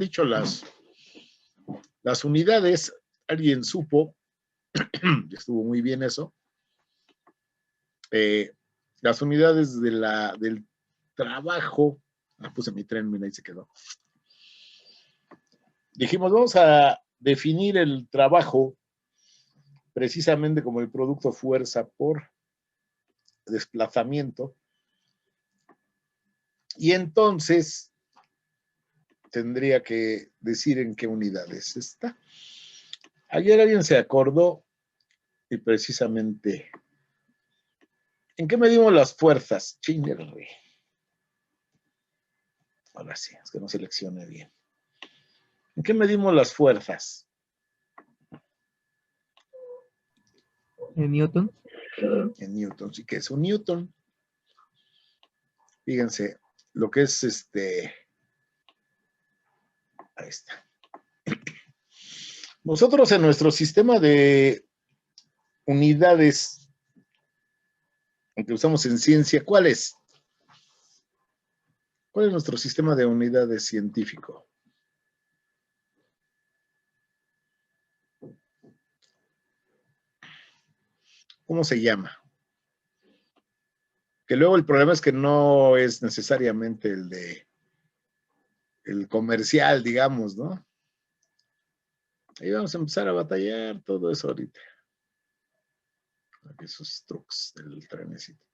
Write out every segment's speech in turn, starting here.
dicho las unidades, alguien supo, estuvo muy bien eso, las unidades del trabajo, puse mi tren, mira, ahí se quedó. Dijimos, vamos a definir el trabajo precisamente como el producto fuerza por desplazamiento. Y entonces tendría que decir en qué unidades está. Ayer alguien se acordó y precisamente, ¿en qué medimos las fuerzas? Chingerre. Ahora sí, es que no seleccione bien. ¿En qué medimos las fuerzas? ¿En Newton? En Newton, sí que es un Newton. Fíjense, lo que es ahí está. Nosotros en nuestro sistema de unidades que usamos en ciencia, ¿cuál es? ¿Cuál es nuestro sistema de unidades científico? ¿Cómo se llama? Que luego el problema es que no es necesariamente el comercial, digamos, ¿no? Ahí vamos a empezar a batallar todo eso ahorita. Esos trucos del trenecito.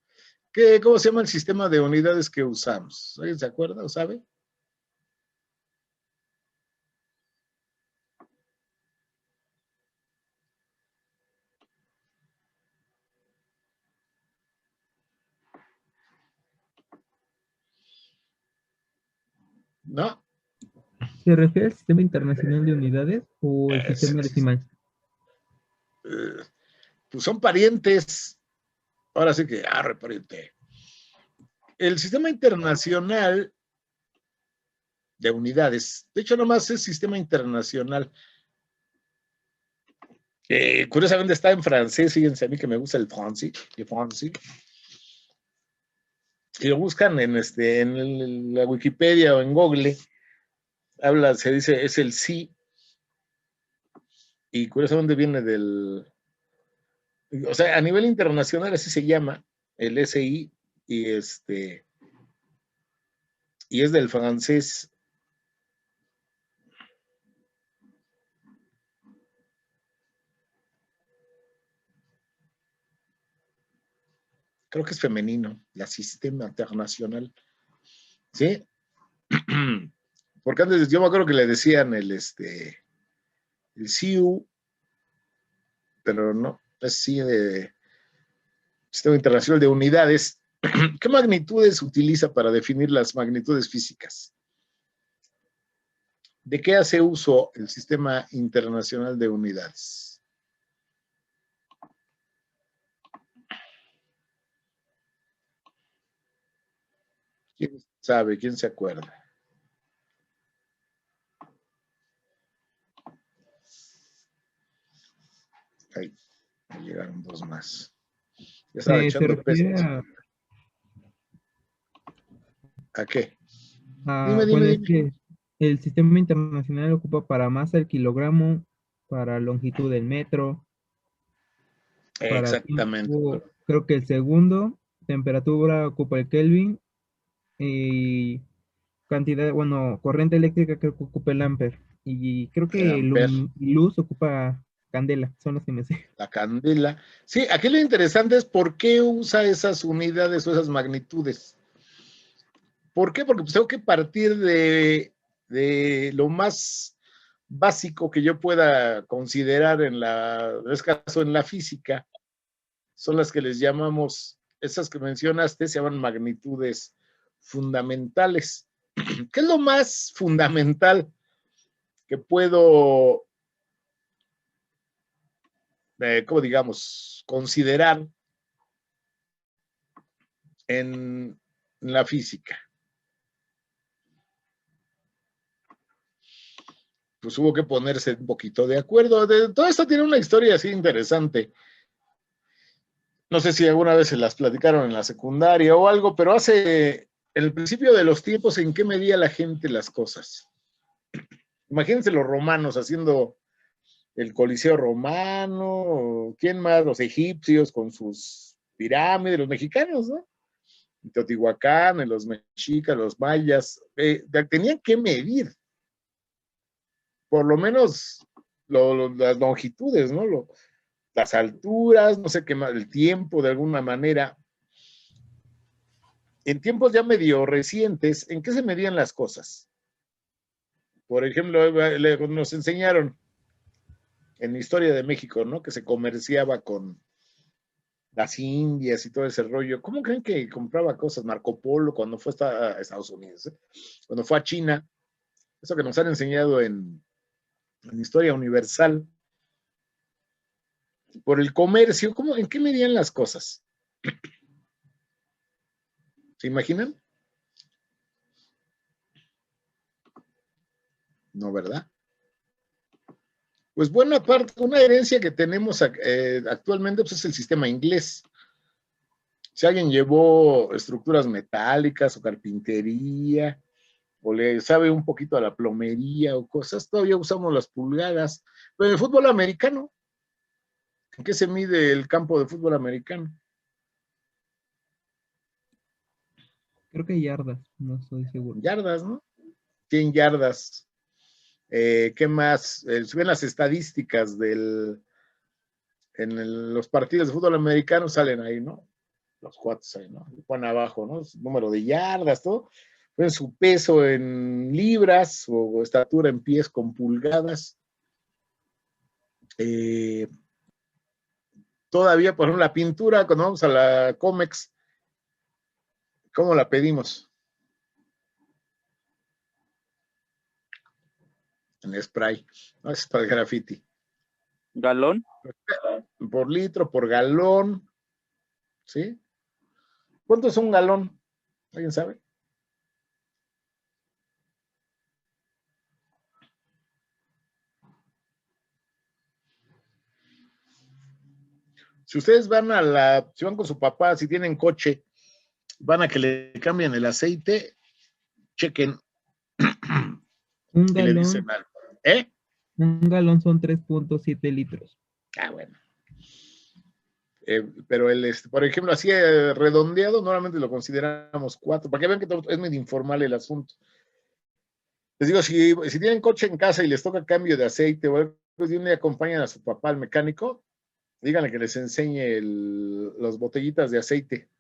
¿Cómo se llama el sistema de unidades que usamos? ¿Alguien se acuerda o sabe? ¿No? ¿Se refiere al Sistema Internacional de Unidades o el Es sistema el, decimal? pues son parientes. Ahora sí que, pariente. El sistema internacional de unidades, de hecho, nomás es sistema internacional. Curiosamente está en francés, fíjense a mí que me gusta el francés. Si lo buscan en la Wikipedia o en Google, se dice, es el sí, y curiosamente viene o sea, a nivel internacional así se llama, el SI, y y es del francés. Creo que es femenino, la Sistema Internacional. ¿Sí? Porque antes yo me acuerdo que le decían el CIU, pero no, es sí de Sistema Internacional de Unidades. ¿Qué magnitudes utiliza para definir las magnitudes físicas? ¿De qué hace uso el Sistema Internacional de Unidades? ¿Quién sabe? ¿Quién se acuerda? Ahí llegaron dos más. Ya estaba Se echando refiere pestes. ¿A qué? Dime, dime, bueno, es dime. que el Sistema Internacional ocupa para masa el kilogramo, para longitud el metro, para Exactamente. tiempo, creo que el segundo, temperatura ocupa el Kelvin y cantidad, bueno, corriente eléctrica creo que ocupa el ampere y creo El que ampere, luz ocupa candela, son los que me sé. la candela. Sí, aquí lo interesante es por qué usa esas unidades o esas magnitudes. ¿Por qué? Porque pues tengo que partir de lo más básico que yo pueda considerar en este caso en la física, son las que les llamamos, esas que mencionaste, se llaman magnitudes fundamentales. ¿Qué es lo más fundamental que puedo, como digamos, considerar en la física? Pues hubo que ponerse un poquito de acuerdo. Todo esto tiene una historia así interesante. No sé si alguna vez se las platicaron en la secundaria o algo, pero en el principio de los tiempos, ¿en qué medía la gente las cosas? Imagínense los romanos haciendo el Coliseo romano, ¿quién más? Los egipcios con sus pirámides, los mexicanos, ¿no? Teotihuacán, los mexicas, los mayas, tenían que medir, por lo menos las longitudes, ¿no? Las alturas, no sé qué más, el tiempo de alguna manera. En tiempos ya medio recientes, ¿en qué se medían las cosas? Por ejemplo, nos enseñaron en la historia de México, ¿no? Que se comerciaba con las Indias y todo ese rollo. ¿Cómo creen que compraba cosas Marco Polo cuando fue a Estados Unidos? Cuando fue a China, eso que nos han enseñado en historia universal, por el comercio, ¿en qué medían las cosas? ¿Se imaginan? No, ¿verdad? Pues buena parte, una herencia que tenemos actualmente pues es el sistema inglés. Si alguien llevó estructuras metálicas o carpintería, o le sabe un poquito a la plomería o cosas, todavía usamos las pulgadas. Pero en el fútbol americano, ¿en qué se mide el campo de fútbol americano? Creo que yardas, no estoy seguro. Yardas, ¿no? 100 yardas. ¿Qué más? Si ven las estadísticas los partidos de fútbol americano, salen ahí, ¿no? Los cuates ahí, ¿no? Y ponen abajo, ¿no? Su número de yardas, todo. Ven su peso en libras o estatura en pies con pulgadas. Todavía, por ejemplo, la pintura, cuando vamos a la Comex, ¿cómo la pedimos? En spray. No, es para el graffiti. ¿Galón? Por litro, por galón. ¿Sí? ¿Cuánto es un galón? ¿Alguien sabe? Si ustedes si van con su papá, si tienen coche, van a que le cambien el aceite, chequen Un y le dicen galón, algo. ¿Eh? un galón son 3.7 litros. Ah, bueno. Pero por ejemplo, así redondeado, normalmente lo consideramos 4, para que vean que es muy informal el asunto. Les digo, si tienen coche en casa y les toca cambio de aceite, pues de un día acompañan a su papá al mecánico, díganle que les enseñe las botellitas de aceite.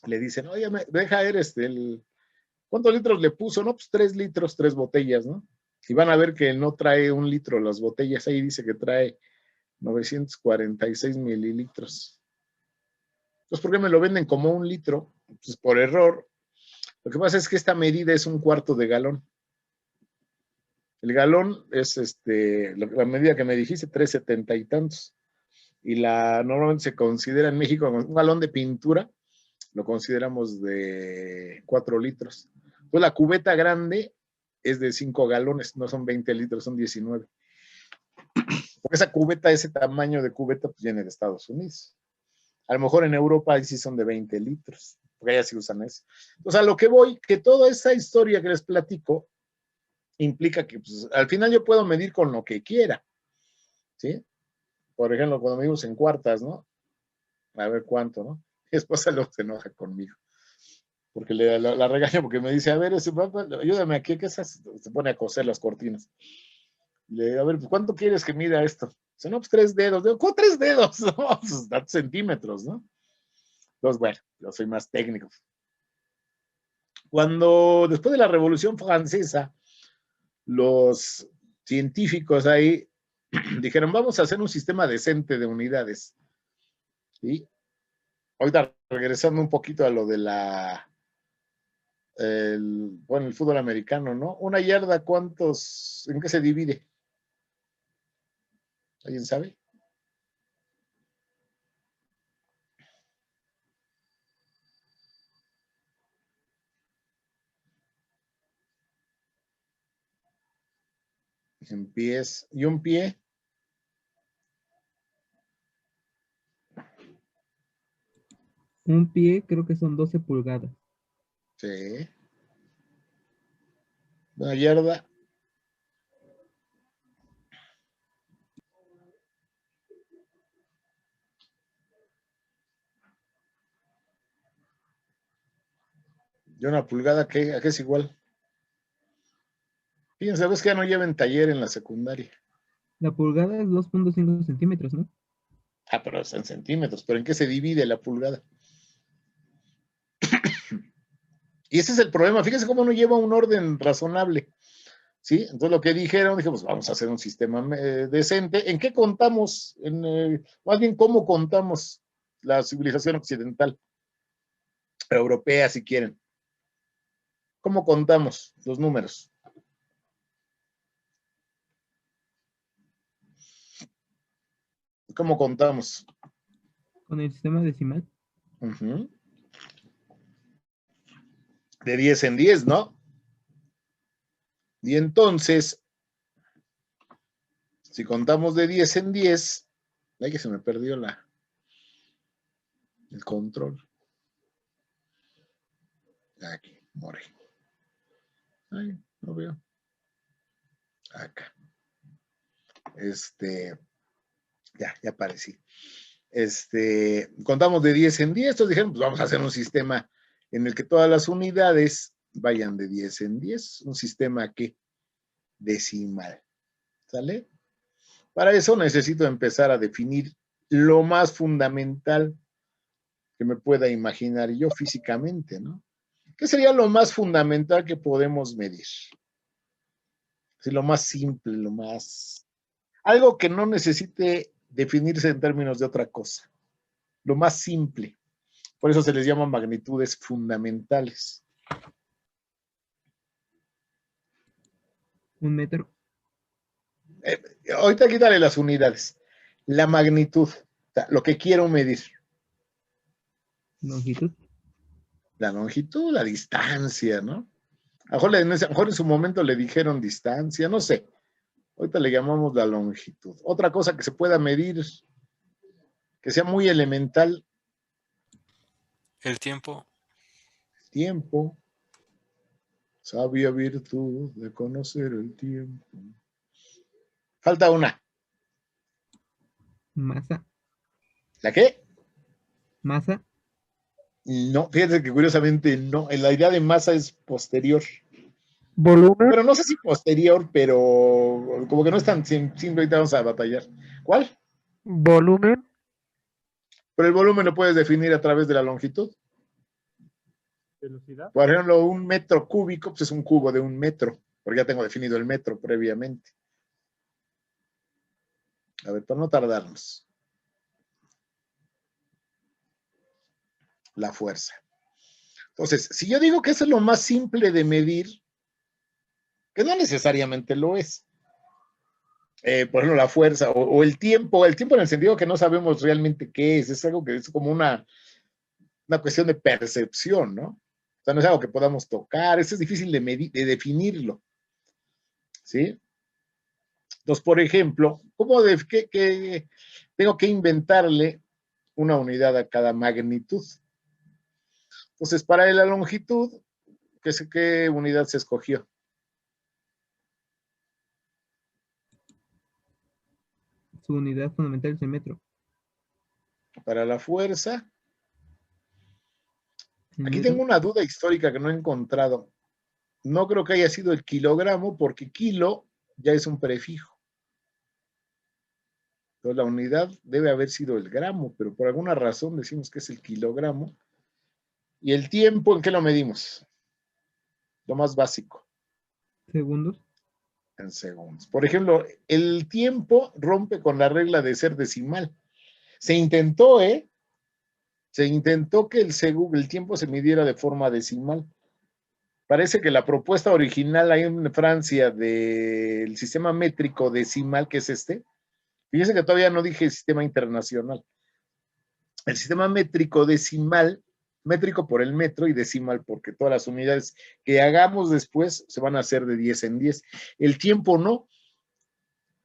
Le dicen, oye, deja ver ¿cuántos litros le puso? No, pues 3 litros, 3 botellas, ¿no? Y van a ver que no trae 1 litro las botellas, ahí dice que trae 946 mililitros. Entonces, ¿por qué me lo venden como 1 litro? Pues por error. Lo que pasa es que esta medida es 1/4 de galón. El galón es la medida que me dijiste, 370 y tantos. Y normalmente se considera en México un galón de pintura, lo consideramos de 4 litros. Entonces la cubeta grande es de 5 galones, no son 20 litros, son 19. Porque esa cubeta, ese tamaño de cubeta, pues viene de Estados Unidos. A lo mejor en Europa ahí sí son de 20 litros, porque allá sí usan eso. Entonces a lo que voy, que toda esa historia que les platico implica que pues, al final yo puedo medir con lo que quiera, ¿sí? Por ejemplo, cuando medimos en cuartas, ¿no? A ver cuánto, ¿no? Mi esposa luego se enoja conmigo, porque la regaña porque me dice, a ver, papá, ayúdame aquí, ¿qué es eso? Se pone a coser las cortinas. Le digo, a ver, pues, ¿cuánto quieres que mida esto? Dice, no, pues 3 dedos. Digo, ¿cómo 3 dedos? No, pues centímetros, ¿no? Entonces, bueno, yo soy más técnico. Después de la Revolución Francesa, los científicos ahí dijeron, vamos a hacer un sistema decente de unidades. ¿Sí? Ahorita regresando un poquito a lo de el fútbol americano, ¿no? Una yarda, ¿en qué se divide? ¿Alguien sabe? En pies. ¿Y un pie? Un pie creo que son 12 pulgadas. Sí. Una yarda. ¿Y una pulgada qué? ¿A qué es igual? Fíjense, ves que ya no lleven taller en la secundaria. La pulgada es 2.5 centímetros, ¿no? Ah, pero es en centímetros. ¿Pero en qué se divide la pulgada? Y ese es el problema. Fíjense cómo no lleva un orden razonable. ¿Sí? Entonces lo que dijeron, dijimos, vamos a hacer un sistema decente. ¿En qué contamos? Más bien, ¿cómo contamos la civilización occidental? Europea, si quieren. ¿Cómo contamos los números? ¿Cómo contamos? Con el sistema decimal. De 10 en 10, ¿no? Y entonces, si contamos de 10 en 10, ay, que se me perdió el control. Aquí, more. Ay, no veo. Acá. Ya aparecí. Contamos de 10 en 10, entonces dijeron, pues vamos a hacer un sistema en el que todas las unidades vayan de 10 en 10, un sistema que decimal, ¿sale? Para eso necesito empezar a definir lo más fundamental que me pueda imaginar yo físicamente, ¿no? ¿Qué sería lo más fundamental que podemos medir? Sí, lo más simple, algo que no necesite definirse en términos de otra cosa, lo más simple. Por eso se les llama magnitudes fundamentales. Un metro. Ahorita quítale las unidades. La magnitud, o sea, lo que quiero medir. Longitud. La longitud, la distancia, ¿no? A lo mejor en su momento le dijeron distancia, no sé. Ahorita le llamamos la longitud. Otra cosa que se pueda medir, que sea muy elemental. El tiempo. Tiempo. Sabia virtud de conocer el tiempo. Falta una. Masa. ¿La qué? Masa. No, fíjense que curiosamente no. La idea de masa es posterior. Volumen. Pero no sé si posterior, pero como que no es tan simple, ahorita vamos a batallar. ¿Cuál? Volumen. Pero el volumen lo puedes definir a través de la longitud. Velocidad. Por ejemplo, un metro cúbico pues es un cubo de un metro, porque ya tengo definido el metro previamente. A ver, para no tardarnos. La fuerza. Entonces, si yo digo que eso es lo más simple de medir, que no necesariamente lo es. Por ejemplo, la fuerza o el tiempo en el sentido que no sabemos realmente qué es algo que es como una cuestión de percepción, ¿no? O sea, no es algo que podamos tocar, eso es difícil de definirlo, ¿sí? Entonces, por ejemplo, ¿cómo qué tengo que inventarle una unidad a cada magnitud? Entonces, para la longitud, ¿qué unidad se escogió? Su unidad fundamental es el metro. Para la fuerza, El aquí metro. tengo una duda histórica que no he encontrado. No creo que haya sido el kilogramo, porque kilo ya es un prefijo. Entonces, la unidad debe haber sido el gramo, pero por alguna razón decimos que es el kilogramo. ¿Y el tiempo en qué lo medimos? Lo más básico. Segundos. En segundos. Por ejemplo, el tiempo rompe con la regla de ser decimal. Se intentó que el tiempo se midiera de forma decimal. Parece que la propuesta original ahí en Francia del sistema métrico decimal, que es fíjense que todavía no dije sistema internacional. El sistema métrico decimal, métrico por el metro y decimal porque todas las unidades que hagamos después se van a hacer de 10 en 10. El tiempo no.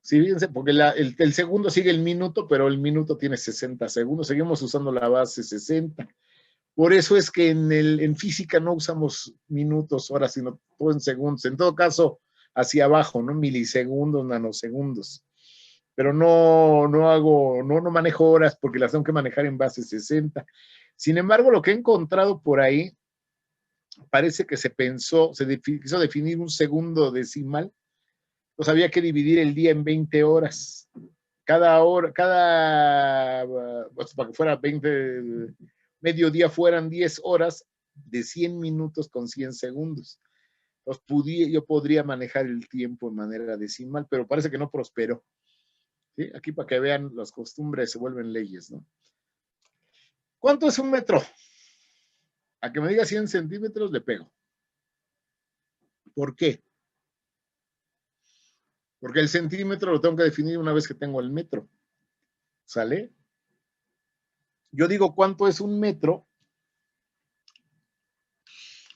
Sí, fíjense, porque el segundo sigue el minuto, pero el minuto tiene 60 segundos. Seguimos usando la base 60. Por eso es que en física no usamos minutos, horas, sino todo en segundos. En todo caso, hacia abajo, ¿no? Milisegundos, nanosegundos. Pero no manejo horas porque las tengo que manejar en base 60. Sin embargo, lo que he encontrado por ahí parece que se pensó, quiso definir un segundo decimal, pues había que dividir el día en 20 horas. Cada hora, pues para que fuera 20, mediodía fueran 10 horas de 100 minutos con 100 segundos. Entonces yo podría manejar el tiempo de manera decimal, pero parece que no prosperó. ¿Sí? Aquí para que vean, las costumbres se vuelven leyes, ¿no? ¿Cuánto es un metro? A que me diga 100 centímetros le pego. ¿Por qué? Porque el centímetro lo tengo que definir una vez que tengo el metro. ¿Sale? Yo digo cuánto es un metro,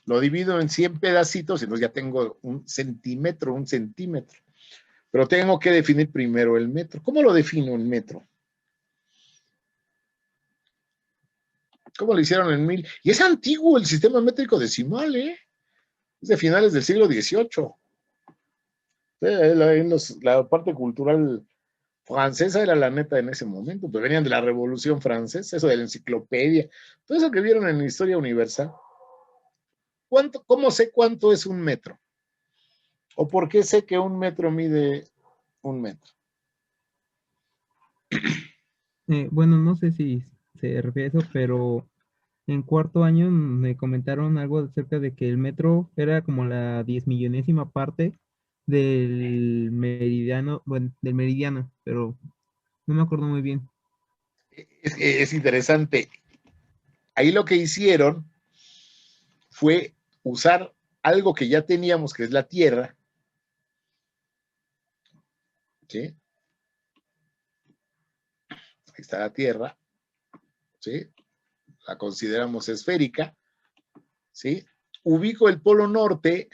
lo divido en 100 pedacitos, y entonces ya tengo un centímetro. Pero tengo que definir primero el metro. ¿Cómo lo defino el metro? ¿Cómo lo hicieron en 1000? Y es antiguo el sistema métrico decimal, ¿eh? Es de finales del siglo XVIII. La parte cultural francesa era la neta en ese momento, pues venían de la Revolución Francesa, eso de la enciclopedia, todo eso que vieron en la historia universal. ¿Cómo sé cuánto es un metro? ¿O por qué sé que un metro mide un metro? Bueno, no sé si se refiere a eso, pero en cuarto año me comentaron algo acerca de que el metro era como la 10 millonésima parte del meridiano, pero no me acuerdo muy bien. Es interesante. Ahí lo que hicieron fue usar algo que ya teníamos, que es la Tierra, ¿sí? Ahí está la Tierra, ¿sí? La consideramos esférica, ¿sí? Ubico el polo norte,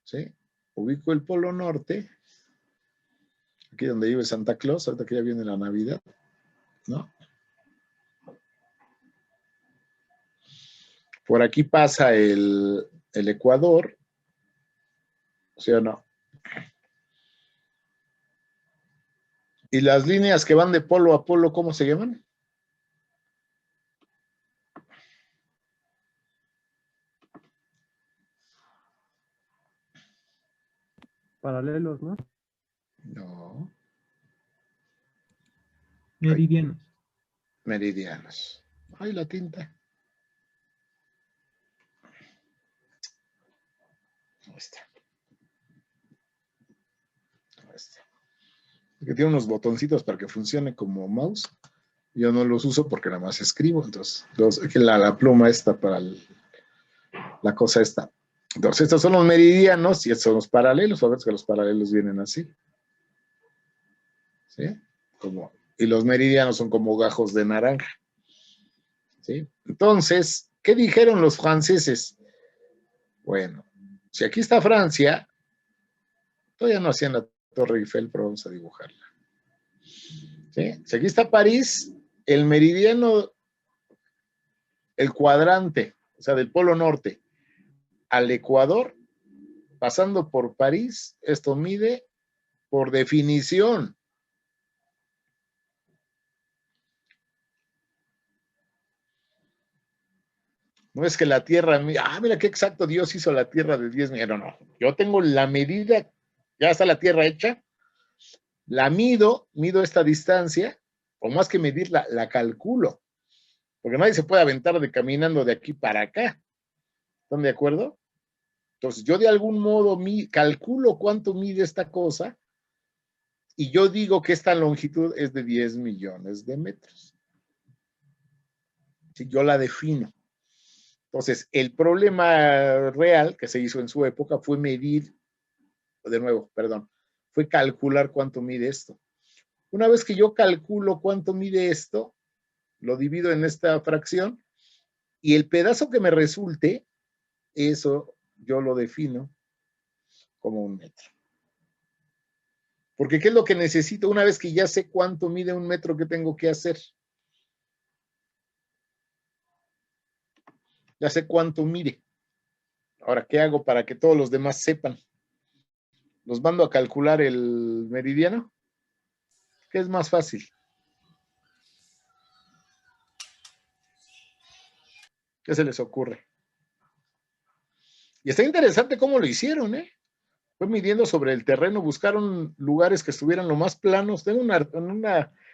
¿sí? Ubico el polo norte, aquí donde vive Santa Claus, ahorita que ya viene la Navidad, ¿no? Por aquí pasa el Ecuador, ¿sí o no? ¿Y las líneas que van de polo a polo, cómo se llaman? Paralelos, ¿no? No. Meridiano. Meridianos. Ay, la tinta. Ahí está. Ahí está. Que tiene unos botoncitos para que funcione como mouse. Yo no los uso porque nada más escribo. Entonces, la pluma esta para la cosa esta. Entonces, estos son los meridianos y estos son los paralelos. A veces que los paralelos vienen así. ¿Sí? Y los meridianos son como gajos de naranja. ¿Sí? Entonces, ¿qué dijeron los franceses? Bueno, si aquí está Francia, todavía no hacían la Torre Eiffel, pero vamos a dibujarla. ¿Sí? Si aquí está París, el meridiano, el cuadrante, o sea, del polo norte al Ecuador, pasando por París, esto mide por definición. No es que la Tierra, mira qué exacto Dios hizo la Tierra de 10 millones. No, yo tengo la medida, ya está la Tierra hecha, la mido esta distancia, o más que medirla, la calculo, porque nadie se puede aventar caminando de aquí para acá. ¿Están de acuerdo? Entonces, yo de algún modo calculo cuánto mide esta cosa y yo digo que esta longitud es de 10 millones de metros. ¿Sí? Yo la defino. Entonces, el problema real que se hizo en su época fue fue calcular cuánto mide esto. Una vez que yo calculo cuánto mide esto, lo divido en esta fracción y el pedazo que me resulte, eso yo lo defino como un metro. Porque ¿qué es lo que necesito? Una vez que ya sé cuánto mide un metro, ¿qué tengo que hacer? Ya sé cuánto mide. Ahora, ¿qué hago para que todos los demás sepan? ¿Los mando a calcular el meridiano? ¿Qué es más fácil? ¿Qué se les ocurre? Y está interesante cómo lo hicieron, ¿eh? Fue midiendo sobre el terreno, buscaron lugares que estuvieran lo más planos.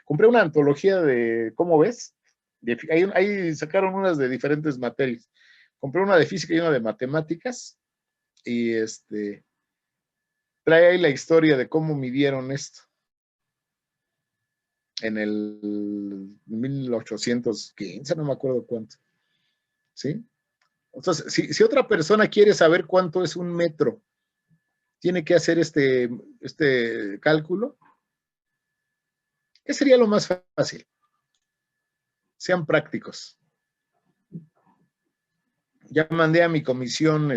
Compré una antología de, ¿cómo ves? Ahí sacaron unas de diferentes materias. Compré una de física y una de matemáticas. Y trae ahí la historia de cómo midieron esto. En el 1815, no me acuerdo cuánto. ¿Sí? Entonces, si otra persona quiere saber cuánto es un metro, tiene que hacer este cálculo. ¿Qué sería lo más fácil? Sean prácticos. Ya mandé a mi comisión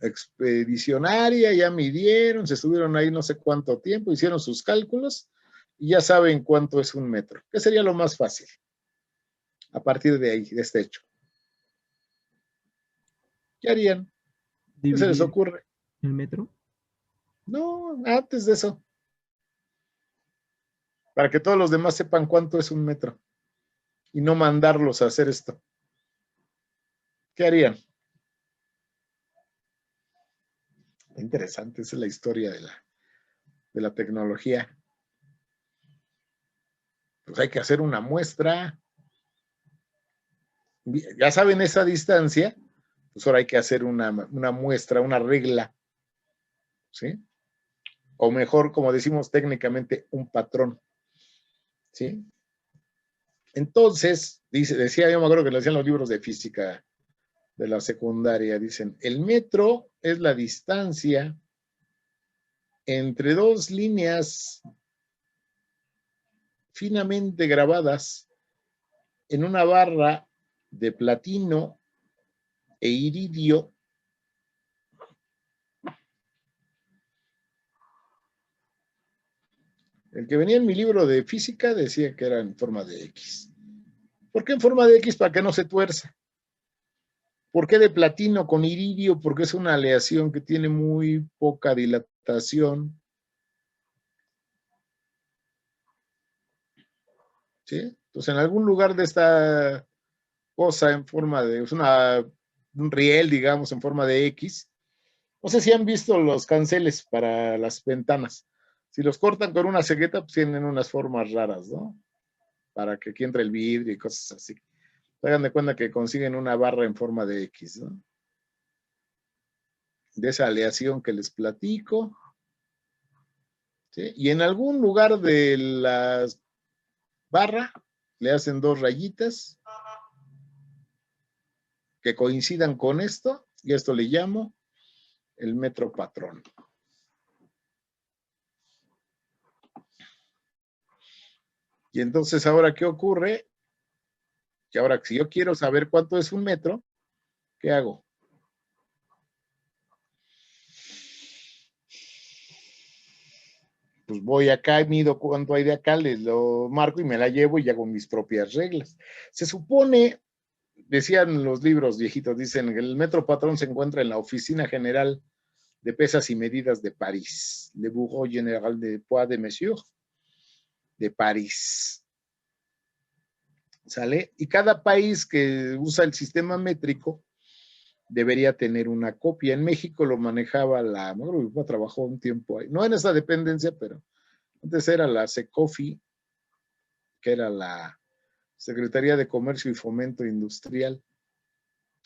expedicionaria, ya midieron, se estuvieron ahí no sé cuánto tiempo, hicieron sus cálculos y ya saben cuánto es un metro. ¿Qué sería lo más fácil? A partir de ahí, de este hecho. ¿Qué harían? ¿Qué se les ¿Dividir ocurre? el metro? No, antes de eso. Para que todos los demás sepan cuánto es un metro y no mandarlos a hacer esto. ¿Qué harían? Interesante, esa es la historia de la tecnología. Pues hay que hacer una muestra. Ya saben esa distancia, pues ahora hay que hacer una muestra, una regla, ¿sí? O mejor, como decimos técnicamente, un patrón, ¿sí? Entonces, decía, yo me acuerdo que lo decían los libros de física de la secundaria, dicen, el metro es la distancia entre dos líneas finamente grabadas en una barra de platino e iridio El que venía en mi libro de física decía que era en forma de X. ¿Por qué en forma de X? Para que no se tuerza. ¿Por qué de platino con iridio? Porque es una aleación que tiene muy poca dilatación. ¿Sí? Entonces, en algún lugar de esta cosa en forma de, es un riel, digamos, en forma de X. No sé si han visto los canceles para las ventanas. Si los cortan con una cegueta, pues tienen unas formas raras, ¿no? Para que aquí entre el vidrio y cosas así. Hagan de cuenta que consiguen una barra en forma de X, ¿no? De esa aleación que les platico. ¿Sí? Y en algún lugar de la barra le hacen dos rayitas que coincidan con esto, y esto le llamo el metro patrón. Y entonces, ¿ahora qué ocurre? Que ahora, si yo quiero saber cuánto es un metro, ¿qué hago? Pues voy acá, mido cuánto hay de acá, les lo marco y me la llevo y hago mis propias reglas. Se supone, decían los libros viejitos, dicen que el metro patrón se encuentra en la Oficina General de Pesas y Medidas de París, Le Bureau Général de Poids de Mesure de París. ¿Sale? Y cada país que usa el sistema métrico debería tener una copia. En México lo manejaba mi papá trabajó un tiempo ahí, no en esa dependencia, pero antes era la SECOFI, que era la Secretaría de Comercio y Fomento Industrial,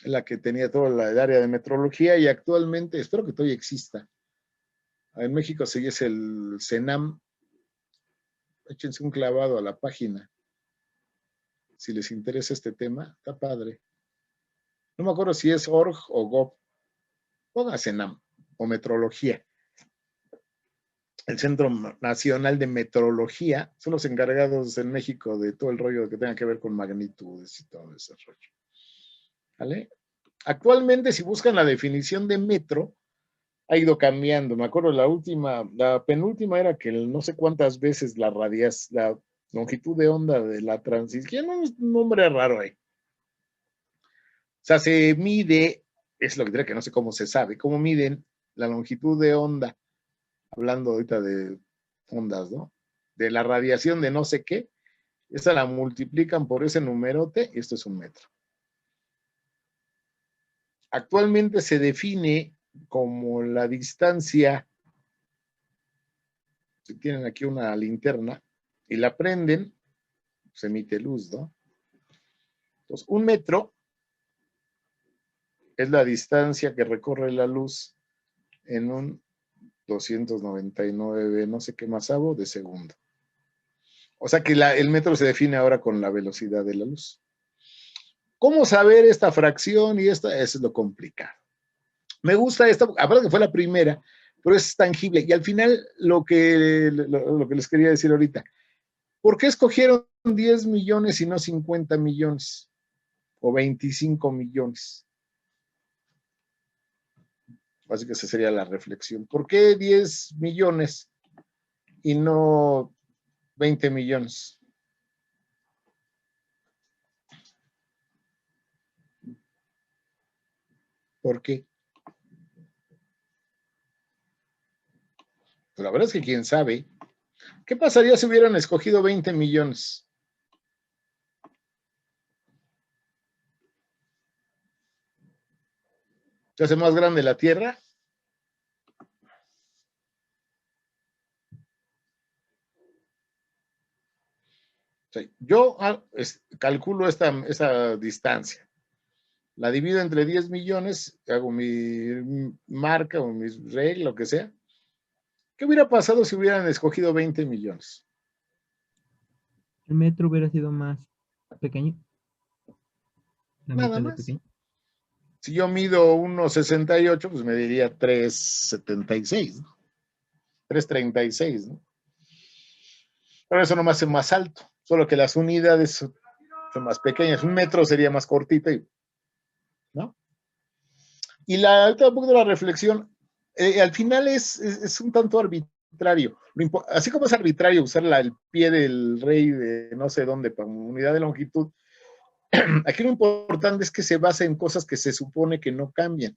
la que tenía toda el área de metrología, y actualmente, espero que todavía exista. En México sí es el CENAM. Échense un clavado a la página. Si les interesa este tema, está padre. No me acuerdo si es org o gov. Ponga CENAM o metrología. El Centro Nacional de Metrología son los encargados en México de todo el rollo que tenga que ver con magnitudes y todo ese rollo. ¿Vale? Actualmente, si buscan la definición de metro, ha ido cambiando. Me acuerdo la penúltima era que no sé cuántas veces la longitud de onda de la transición, un nombre raro ahí. O sea, se mide, es lo que diré que no sé cómo se sabe, cómo miden la longitud de onda, hablando ahorita de ondas, ¿no? De la radiación de no sé qué, esa la multiplican por ese numerote y esto es un metro. actualmente se define como la distancia, si tienen aquí una linterna y la prenden, se emite luz, ¿no? Entonces, 1 metro es la distancia que recorre la luz en un 299, no sé qué más hago, de segundo. O sea que el metro se define ahora con la velocidad de la luz. ¿Cómo saber esta fracción y esta? Eso es lo complicado. Me gusta esta, aparte que fue la primera, pero es tangible. Y al final, lo que les quería decir ahorita, ¿por qué escogieron 10 millones y no 50 millones? O 25 millones. Así que esa sería la reflexión. ¿Por qué 10 millones y no 20 millones? ¿Por qué? Pues la verdad es que quién sabe. ¿Qué pasaría si hubieran escogido 20 millones? ¿Se hace más grande la Tierra? O sea, yo calculo esa distancia. La divido entre 10 millones, hago mi marca o mi regla, lo que sea. ¿Qué hubiera pasado si hubieran escogido 20 millones? El metro hubiera sido más pequeño, la Nada mitad de más. pequeño. Si yo mido 1,68, pues me diría 3,76, ¿no? 3,36, ¿no? Pero eso no me hace más alto, solo que las unidades son más pequeñas. 1 metro sería más cortita, ¿no? Y un poco de la reflexión, al final es un tanto arbitrario. Así como es arbitrario usar el pie del rey de no sé dónde para unidad de longitud, aquí lo importante es que se basa en cosas que se supone que no cambian.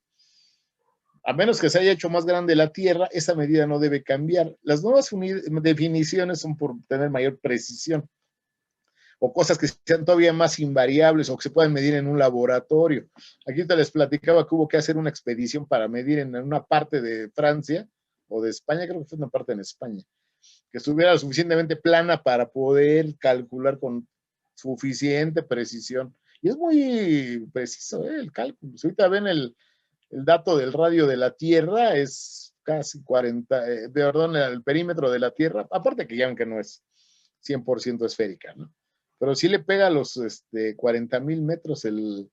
A menos que se haya hecho más grande la Tierra, esa medida no debe cambiar. Las nuevas definiciones son por tener mayor precisión o cosas que sean todavía más invariables o que se puedan medir en un laboratorio. Aquí te les platicaba que hubo que hacer una expedición para medir en una parte de Francia o de España, creo que fue una parte en España, que estuviera suficientemente plana para poder calcular con suficiente precisión. Y es muy preciso el cálculo. Si ahorita ven el dato del radio de la Tierra, es casi 40, perdón, el perímetro de la Tierra, aparte que ya aunque no es 100% esférica, ¿no? Pero sí le pega a los 40,000 metros el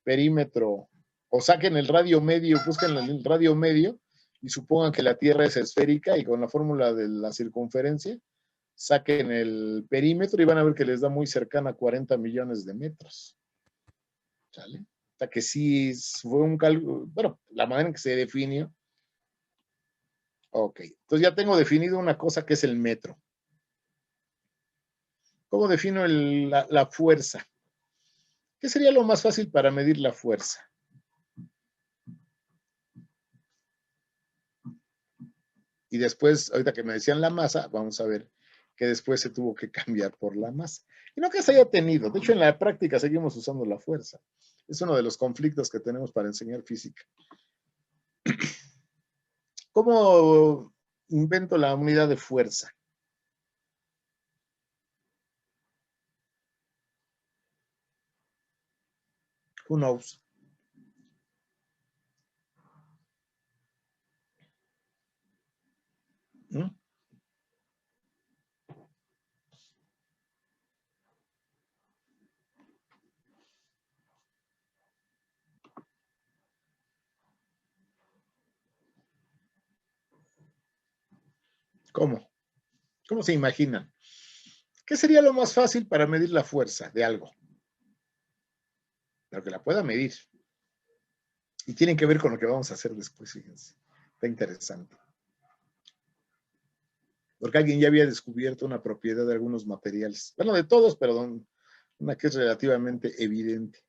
perímetro, o saquen el radio medio, busquen el radio medio y supongan que la Tierra es esférica y con la fórmula de la circunferencia saquen el perímetro y van a ver que les da muy cercana a 40 millones de metros. ¿Sale? O sea que sí fue un cálculo, bueno, la manera en que se definió. Ok, entonces ya tengo definido una cosa que es el metro. ¿Cómo defino la fuerza? ¿Qué sería lo más fácil para medir la fuerza? Y después, ahorita que me decían la masa, vamos a ver que después se tuvo que cambiar por la masa. Y no que se haya tenido, de hecho en la práctica seguimos usando la fuerza. Es uno de los conflictos que tenemos para enseñar física. ¿Cómo invento la unidad de fuerza? Who knows? ¿Mm? ¿Cómo? ¿Cómo se imaginan? ¿Qué sería lo más fácil para medir la fuerza de algo? Pero que la pueda medir. Y tienen que ver con lo que vamos a hacer después, fíjense. Está interesante. Porque alguien ya había descubierto una propiedad de algunos materiales. Bueno, de todos, pero una que es relativamente evidente.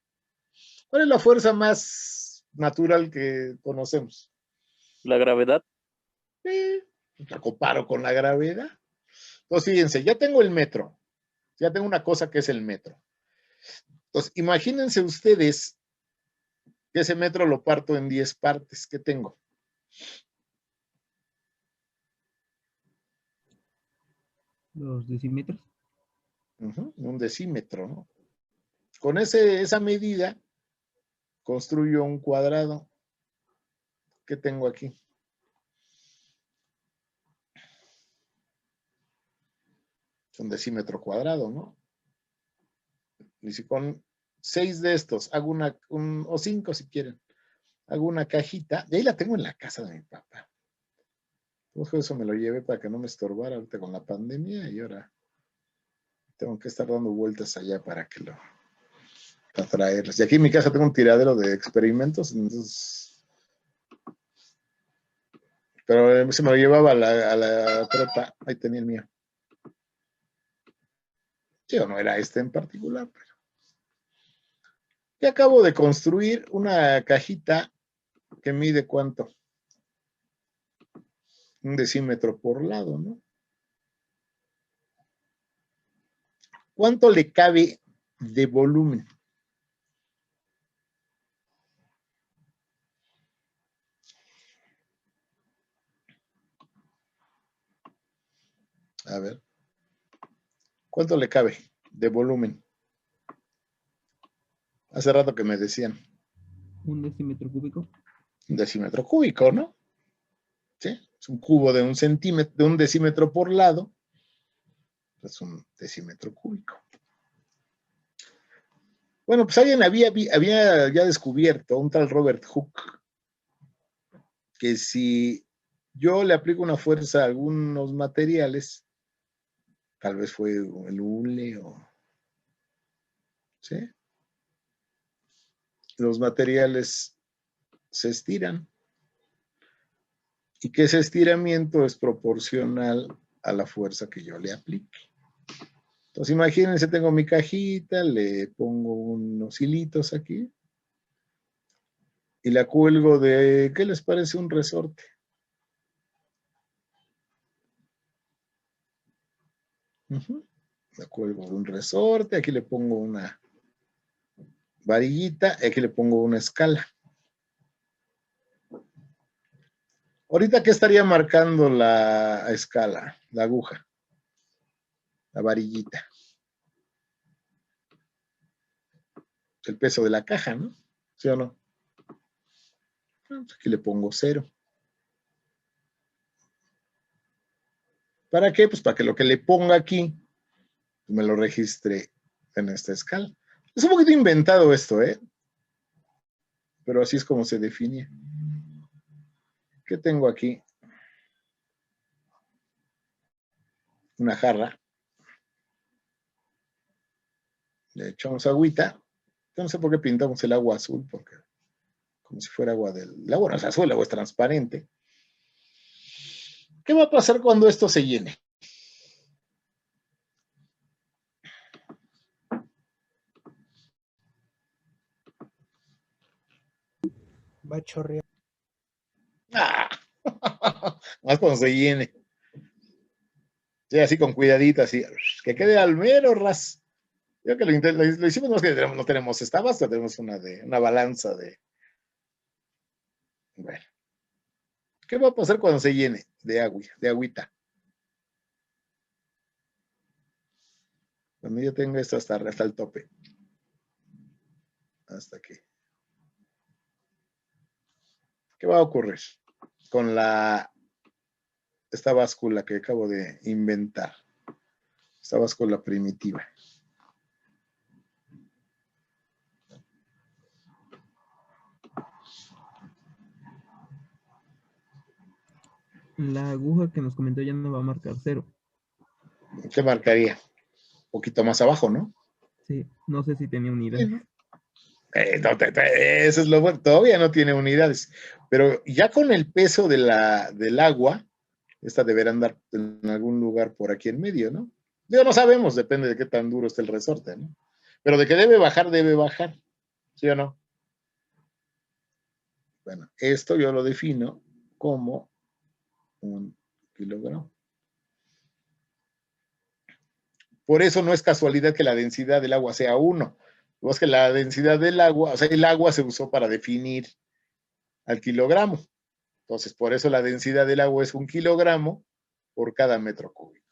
¿Cuál es la fuerza más natural que conocemos? La gravedad. La comparo con la gravedad. Entonces, fíjense, ya tengo el metro. Ya tengo una cosa que es el metro. Entonces, imagínense ustedes que ese metro lo parto en 10 partes. ¿Qué tengo? Los decímetros. Un decímetro, ¿no? Con esa medida construyo un cuadrado. ¿Qué tengo aquí? Es un decímetro cuadrado, ¿no? Y si con 6 de estos hago o 5 si quieren, hago una cajita, de ahí la tengo en la casa de mi papá. Eso me lo llevé para que no me estorbara ahorita con la pandemia y ahora tengo que estar dando vueltas allá para traerlas. Y aquí en mi casa tengo un tiradero de experimentos, entonces, pero se me lo llevaba a la prepa, ahí tenía el mío. Sí, o no era este en particular, pero ya acabo de construir una cajita que mide ¿cuánto? Un decímetro por lado, ¿no? ¿Cuánto le cabe de volumen? A ver. ¿Cuánto le cabe de volumen? Hace rato que me decían. Un decímetro cúbico. Un decímetro cúbico, ¿no? ¿Sí? Es un cubo de un centímetro, de un decímetro por lado. Es un decímetro cúbico. Bueno, pues alguien había ya descubierto, un tal Robert Hooke, que si yo le aplico una fuerza a algunos materiales, tal vez fue el hule o... ¿sí? Los materiales se estiran y que ese estiramiento es proporcional a la fuerza que yo le aplique. Entonces imagínense, tengo mi cajita, le pongo unos hilitos aquí y la cuelgo de, ¿qué les parece? Un resorte. La cuelgo de un resorte, aquí le pongo una varillita y aquí le pongo una escala. Ahorita, ¿qué estaría marcando la escala? La aguja, la varillita. El peso de la caja, ¿no? ¿Sí o no? Aquí le pongo 0. ¿Para qué? Pues para que lo que le ponga aquí me lo registre en esta escala. Es un poquito inventado esto, ¿eh? Pero así es como se define. ¿Qué tengo aquí? Una jarra. Le echamos agüita. Yo no sé por qué pintamos el agua azul, porque como si fuera agua del... El agua no es azul, el agua es transparente. ¿Qué va a pasar cuando esto se llene? Va a chorrear. ¡Ah! Más cuando se llene. Sí, así con cuidadito, así. Que quede al mero ras. Yo que lo hicimos, no tenemos esta basta, tenemos una balanza de... Bueno. ¿Qué va a pasar cuando se llene de agüita? Cuando yo tengo esto hasta el tope. Hasta aquí. ¿Qué va a ocurrir con esta báscula que acabo de inventar? Esta báscula primitiva. La aguja que nos comentó ya no va a marcar 0. ¿Qué marcaría? Un poquito más abajo, ¿no? Sí, no sé si tenía unidad. Sí, ¿no? Eso es lo bueno. Todavía no tiene unidades. Pero ya con el peso del agua, esta deberá andar en algún lugar por aquí en medio, ¿no? Digo, no sabemos, depende de qué tan duro esté el resorte, ¿no? Pero de que debe bajar, ¿sí o no? Bueno, esto yo lo defino como 1 kilogramo. Por eso no es casualidad que la densidad del agua sea 1, Es que la densidad del agua, o sea, el agua se usó para definir al kilogramo. Entonces, por eso la densidad del agua es 1 kilogramo por cada metro cúbico.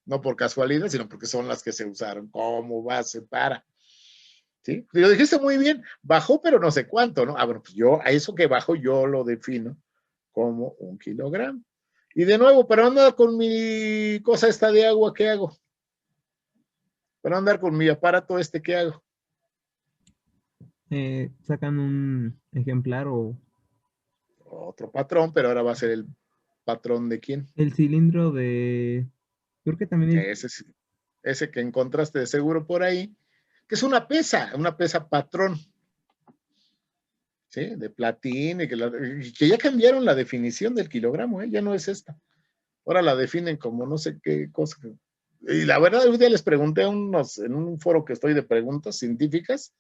No por casualidad, sino porque son las que se usaron como base para. ¿Sí? Lo dijiste muy bien, bajó, pero no sé cuánto, ¿no? Bueno, pues yo, a eso que bajó, yo lo defino como 1 kilogramo. Y de nuevo, para andar con mi cosa esta de agua, ¿qué hago? Para andar con mi aparato este, ¿qué hago? Sacan un ejemplar o Otro patrón, pero ahora va a ser el patrón de quién. el cilindro de... Creo que también es... Ese que encontraste de seguro por ahí, que es una pesa patrón. ¿Sí? De platino, y que ya cambiaron la definición del kilogramo, ¿eh? Ya no es esta. Ahora la definen como no sé qué cosa. Y la verdad, un día les pregunté a unos, en un foro que estoy de preguntas científicas,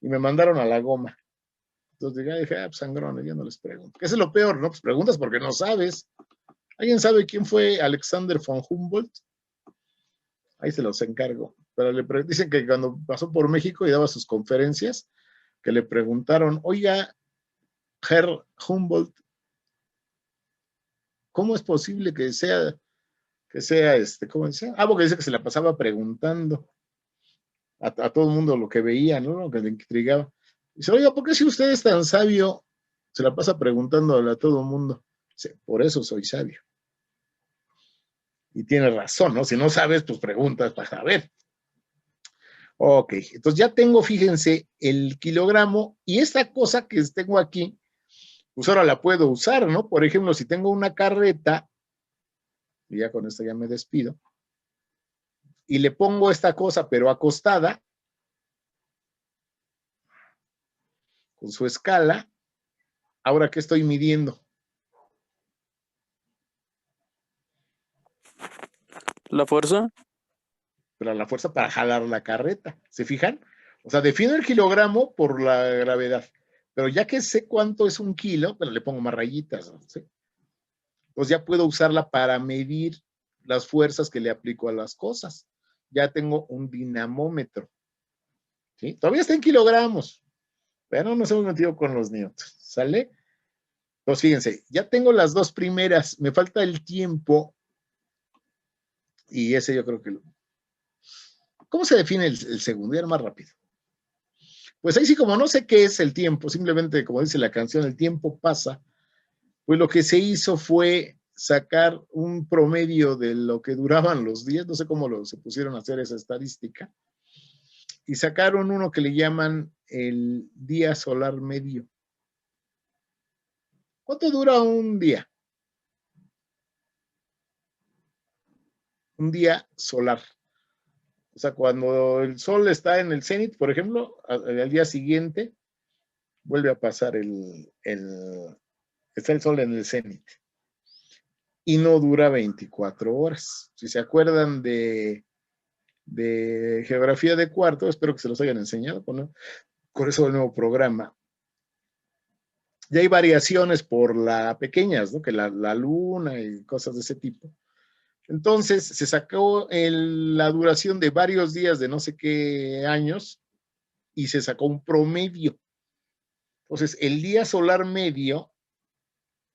y me mandaron a la goma. Entonces dije, pues sangrones, ya no les pregunto. Eso es lo peor, ¿no? Pues preguntas porque no sabes. ¿Alguien sabe quién fue Alexander von Humboldt? Ahí se los encargo. Pero dicen que cuando pasó por México y daba sus conferencias, que le preguntaron, oiga, Herr Humboldt, ¿cómo es posible que sea, ¿cómo dice? Porque dice que se la pasaba preguntando a todo el mundo lo que veía, ¿no? Lo que le intrigaba. Dice, oiga, ¿por qué si usted es tan sabio, se la pasa preguntando a todo el mundo? Dice, por eso soy sabio. Y tiene razón, ¿no? Si no sabes, pues preguntas para saber. Ok, entonces ya tengo, fíjense, el kilogramo y esta cosa que tengo aquí, pues ahora la puedo usar, ¿no? Por ejemplo, si tengo una carreta, y ya con esto ya me despido, y le pongo esta cosa, pero acostada, con su escala, ahora ¿qué estoy midiendo? ¿La fuerza? Pero la fuerza para jalar la carreta, ¿se fijan? O sea, defino el kilogramo por la gravedad, pero ya que sé cuánto es 1 kilo, pero le pongo más rayitas, ¿sí? Pues ya puedo usarla para medir las fuerzas que le aplico a las cosas. Ya tengo un dinamómetro, ¿sí? Todavía está en kilogramos, pero nos hemos metido con los newtons, ¿sale? Pues fíjense, ya tengo las dos primeras, me falta el tiempo, y ese yo creo que ¿Cómo se define el segundo? Ya más rápido. Pues ahí sí, como no sé qué es el tiempo, simplemente como dice la canción, el tiempo pasa, pues lo que se hizo fue sacar un promedio de lo que duraban los días, no sé cómo se pusieron a hacer esa estadística, y sacaron uno que le llaman el día solar medio. ¿Cuánto dura un día? Un día solar. O sea, cuando el sol está en el cenit, por ejemplo, al día siguiente vuelve a pasar está el sol en el cenit. Y no dura 24 horas. Si se acuerdan de geografía de cuarto, espero que se los hayan enseñado, con eso el nuevo programa. Ya hay variaciones por pequeñas, ¿no? Que la luna y cosas de ese tipo. Entonces se sacó la duración de varios días de no sé qué años y se sacó un promedio. Entonces el día solar medio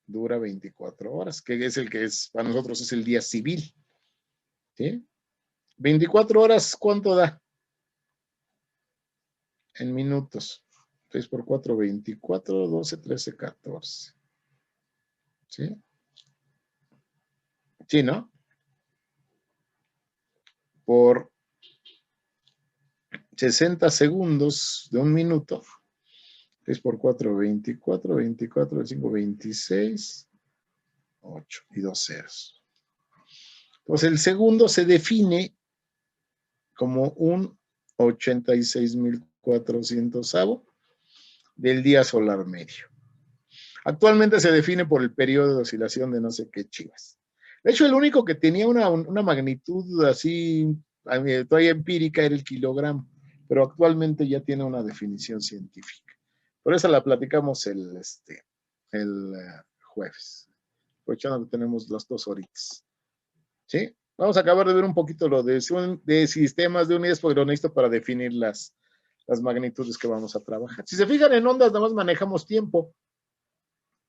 dura 24 horas, que es el que para nosotros es el día civil. ¿Sí? 24 horas, ¿cuánto da? En minutos. 6 por 4, 24, 12, 13, 14. ¿Sí? Sí, ¿no? Por 60 segundos de un minuto. 6 por 4, 24, 24, 5, 26, 8 y 2 ceros. Entonces el segundo se define como un 86.400avo del día solar medio. Actualmente se define por el periodo de oscilación de no sé qué chivas. De hecho, el único que tenía una magnitud así todavía empírica era el kilogramo, pero actualmente ya tiene una definición científica. Por eso la platicamos el jueves, aprovechando que tenemos las 2 horitas. ¿Sí? Vamos a acabar de ver un poquito lo de sistemas de unidades, porque lo necesito para definir las las magnitudes que vamos a trabajar. Si se fijan en ondas, nada más manejamos tiempo,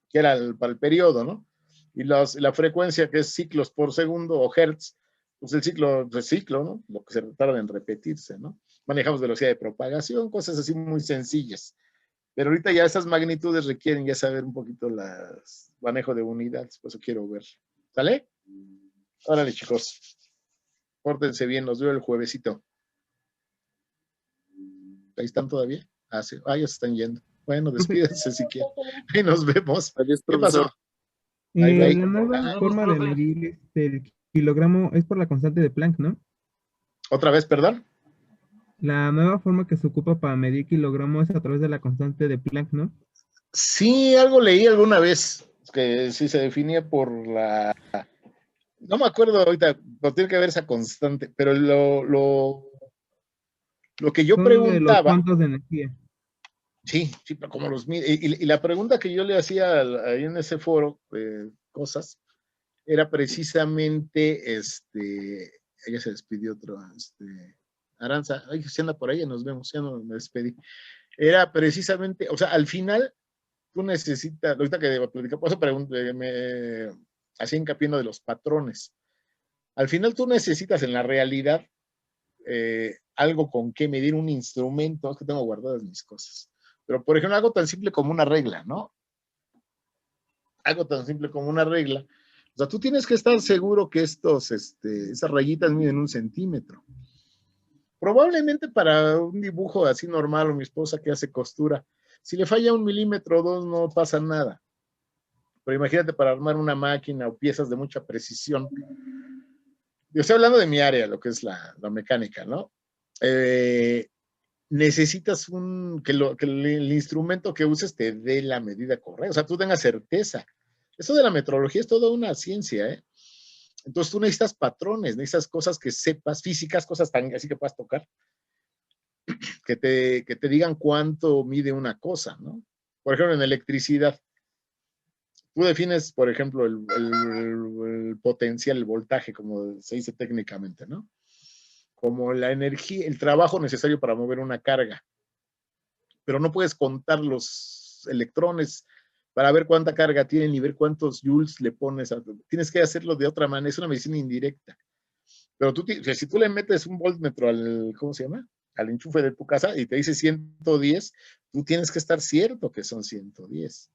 que era para el periodo, ¿no? Y la frecuencia, que es ciclos por segundo o hertz, pues el ciclo, pues ciclo, ¿no? Lo que se tarda en repetirse, ¿no? Manejamos velocidad de propagación, cosas así muy sencillas. Pero ahorita ya esas magnitudes requieren ya saber un poquito el manejo de unidades, por eso quiero ver. ¿Sale? Órale, chicos. Pórtense bien, nos veo el juevesito. ¿Ahí están todavía? Ah, sí. Ah, ya se están yendo. Bueno, despídense si quieren. Ahí nos vemos. Adiós, ¿Qué pasó? profesor. Bye, bye. La nueva forma de medir el kilogramo es por la constante de Planck, ¿no? ¿Otra vez, perdón? La nueva forma que se ocupa para medir kilogramo es a través de la constante de Planck, ¿no? Sí, algo leí alguna vez, que sí se definía por no me acuerdo ahorita, pero tiene que ver esa constante, pero lo que yo Son de los preguntaba, cuantos de energía. sí, pero como los mide, y la pregunta que yo le hacía ahí en ese foro, cosas, era precisamente, ella se despidió otro, Aranza, ay, si anda por ahí, nos vemos, ya no me despedí. Era precisamente, o sea, al final, tú necesitas, ahorita que platicamos, por eso me hacía hincapié en lo de los patrones. Al final tú necesitas en la realidad algo con que medir, un instrumento, es que tengo guardadas mis cosas. Pero, por ejemplo, algo tan simple como una regla, ¿no? Algo tan simple como una regla. O sea, tú tienes que estar seguro que esas rayitas miden 1 centímetro. Probablemente para un dibujo así normal, o mi esposa que hace costura, si le falla 1 milímetro o 2, no pasa nada. Pero imagínate para armar una máquina o piezas de mucha precisión. Yo estoy hablando de mi área, lo que es la mecánica, ¿no? Necesitas que el instrumento que uses te dé la medida correcta, o sea, tú tengas certeza. Eso de la metrología es toda una ciencia, ¿eh? Entonces tú necesitas patrones, necesitas cosas que sepas, físicas, cosas tan así que puedas tocar, que te digan cuánto mide una cosa, ¿no? Por ejemplo, en electricidad, tú defines, por ejemplo, el potencial, el voltaje, como se dice técnicamente, ¿no? Como la energía, el trabajo necesario para mover una carga. Pero no puedes contar los electrones para ver cuánta carga tienen y ver cuántos joules le pones. Tienes que hacerlo de otra manera, es una medicina indirecta. Pero si tú le metes un voltmetro ¿cómo se llama? Al enchufe de tu casa y te dice 110, tú tienes que estar cierto que son 110.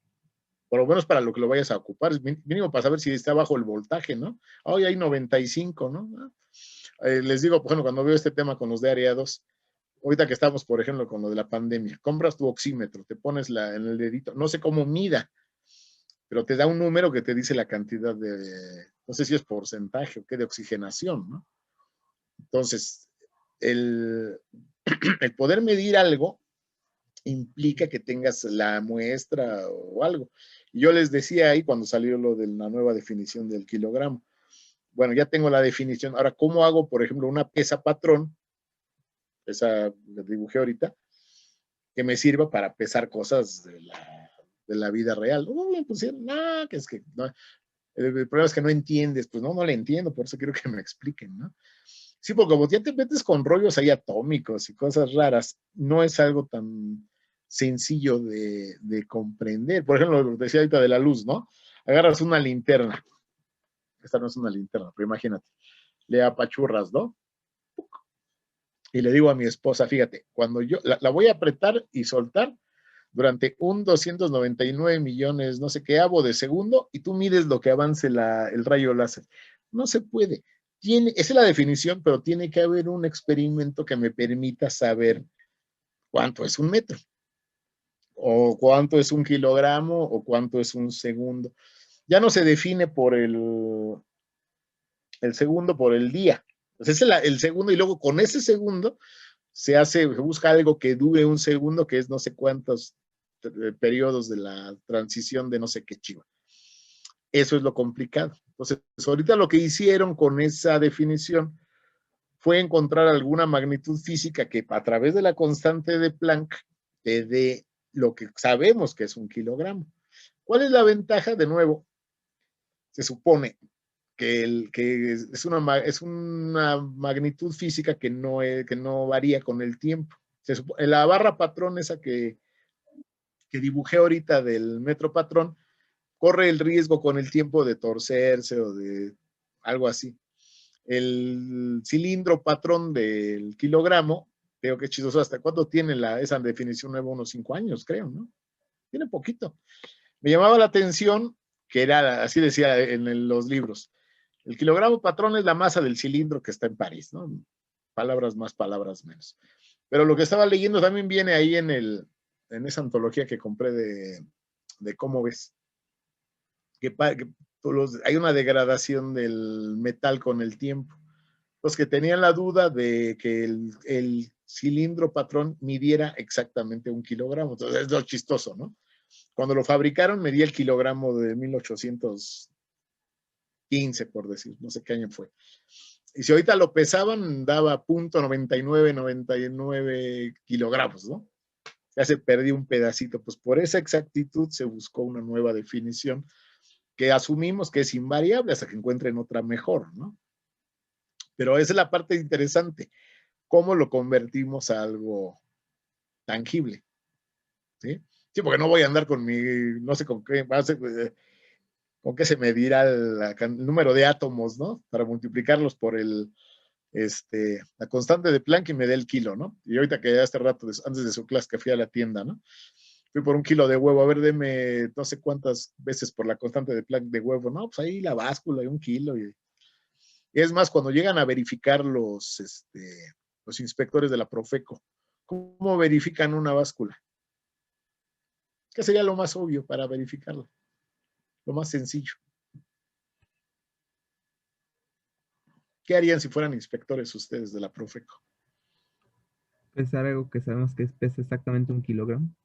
Por lo menos para lo que lo vayas a ocupar, mínimo para saber si está bajo el voltaje, ¿no? Hoy hay 95, ¿no? Les digo, por ejemplo, cuando veo este tema con los de área 2, ahorita que estamos, por ejemplo, con lo de la pandemia, compras tu oxímetro, te pones en el dedito, no sé cómo mida, pero te da un número que te dice la cantidad no sé si es porcentaje o qué, de oxigenación, ¿no? Entonces, el poder medir algo implica que tengas la muestra o algo. Y yo les decía ahí cuando salió lo de la nueva definición del kilogramo. Bueno, ya tengo la definición. Ahora, ¿cómo hago, por ejemplo, una pesa patrón? Esa la dibujé ahorita, que me sirva para pesar cosas de la vida real. Me pusieron, no, que es que no. El problema es que no entiendes, pues no le entiendo, por eso quiero que me expliquen, ¿no? Sí, porque como ya te metes con rollos ahí atómicos y cosas raras, no es algo tan sencillo de comprender. Por ejemplo, lo que decía ahorita de la luz, ¿no? Agarras una linterna. Esta no es una linterna, pero imagínate. Le apachurras, ¿no? Y le digo a mi esposa, fíjate, cuando yo la voy a apretar y soltar durante un 299 millones, no sé qué, de segundo, y tú mides lo que avance el rayo láser. No se puede. Esa es la definición, pero tiene que haber un experimento que me permita saber cuánto es 1 metro, o cuánto es 1 kilogramo, o cuánto es 1 segundo. Ya no se define por el segundo, por el día. Entonces es el segundo, y luego con ese segundo se busca algo que dure 1 segundo, que es no sé cuántos periodos de la transición de no sé qué chiva. Eso es lo complicado. Entonces, ahorita lo que hicieron con esa definición fue encontrar alguna magnitud física que a través de la constante de Planck te dé lo que sabemos que es 1 kilogramo. ¿Cuál es la ventaja? De nuevo, se supone que es una magnitud física que no varía con el tiempo. La barra patrón esa que dibujé ahorita del metro patrón, corre el riesgo con el tiempo de torcerse o de algo así. El cilindro patrón del kilogramo, creo que es chistoso, ¿hasta cuánto tiene esa definición nueva? Unos 5 años, creo, ¿no? Tiene poquito. Me llamaba la atención que era, así decía en los libros, el kilogramo patrón es la masa del cilindro que está en París, ¿no? Palabras más, palabras menos. Pero lo que estaba leyendo también viene ahí en esa antología que compré de cómo ves. Hay una degradación del metal con el tiempo. Los que tenían la duda de que el cilindro patrón midiera exactamente 1 kilogramo. Entonces es lo chistoso, ¿no? Cuando lo fabricaron medía el kilogramo de 1815, por decir, no sé qué año fue. Y si ahorita lo pesaban, daba .9999 kilogramos, ¿no? Ya se perdió un pedacito. Pues por esa exactitud se buscó una nueva definición que asumimos que es invariable hasta que encuentren otra mejor, ¿no? Pero esa es la parte interesante, cómo lo convertimos a algo tangible, ¿sí? Sí, porque no voy a andar con no sé con qué se medirá el número de átomos, ¿no? Para multiplicarlos por la constante de Planck y me dé el kilo, ¿no? Y ahorita que hace rato, antes de su clase, que fui a la tienda, ¿no? Fui por 1 kilo de huevo, a ver, deme no sé cuántas veces por la constante de Planck de huevo, ¿no? Pues ahí la báscula y 1 kilo. Y es más, cuando llegan a verificar los inspectores de la Profeco, ¿cómo verifican una báscula? ¿Qué sería lo más obvio para verificarlo? Lo más sencillo. ¿Qué harían si fueran inspectores ustedes de la Profeco? Pesar algo que sabemos que pesa exactamente 1 kilogramo.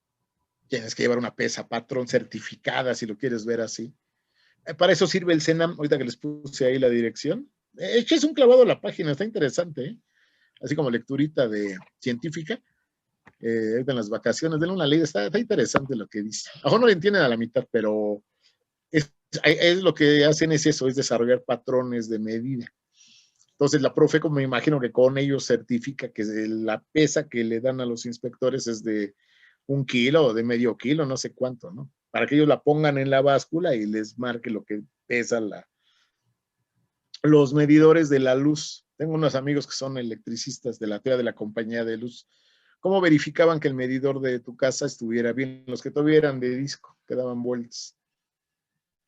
Tienes que llevar una pesa patrón certificada, si lo quieres ver así. Para eso sirve el CENAM, ahorita que les puse ahí la dirección. Es un clavado a la página, está interesante, ¿eh? Así como lecturita de científica. En las vacaciones, denle una ley, está interesante lo que dice. A lo mejor no lo entienden a la mitad, pero es lo que hacen es eso, es desarrollar patrones de medida. Entonces la Profeco me imagino que con ellos certifica que la pesa que le dan a los inspectores es de 1 kilo o de medio kilo, no sé cuánto, ¿no? Para que ellos la pongan en la báscula y les marque lo que pesa los medidores de la luz. Tengo unos amigos que son electricistas de la teoría de la compañía de luz. ¿Cómo verificaban que el medidor de tu casa estuviera bien? Los que tuvieran de disco, que daban vueltas.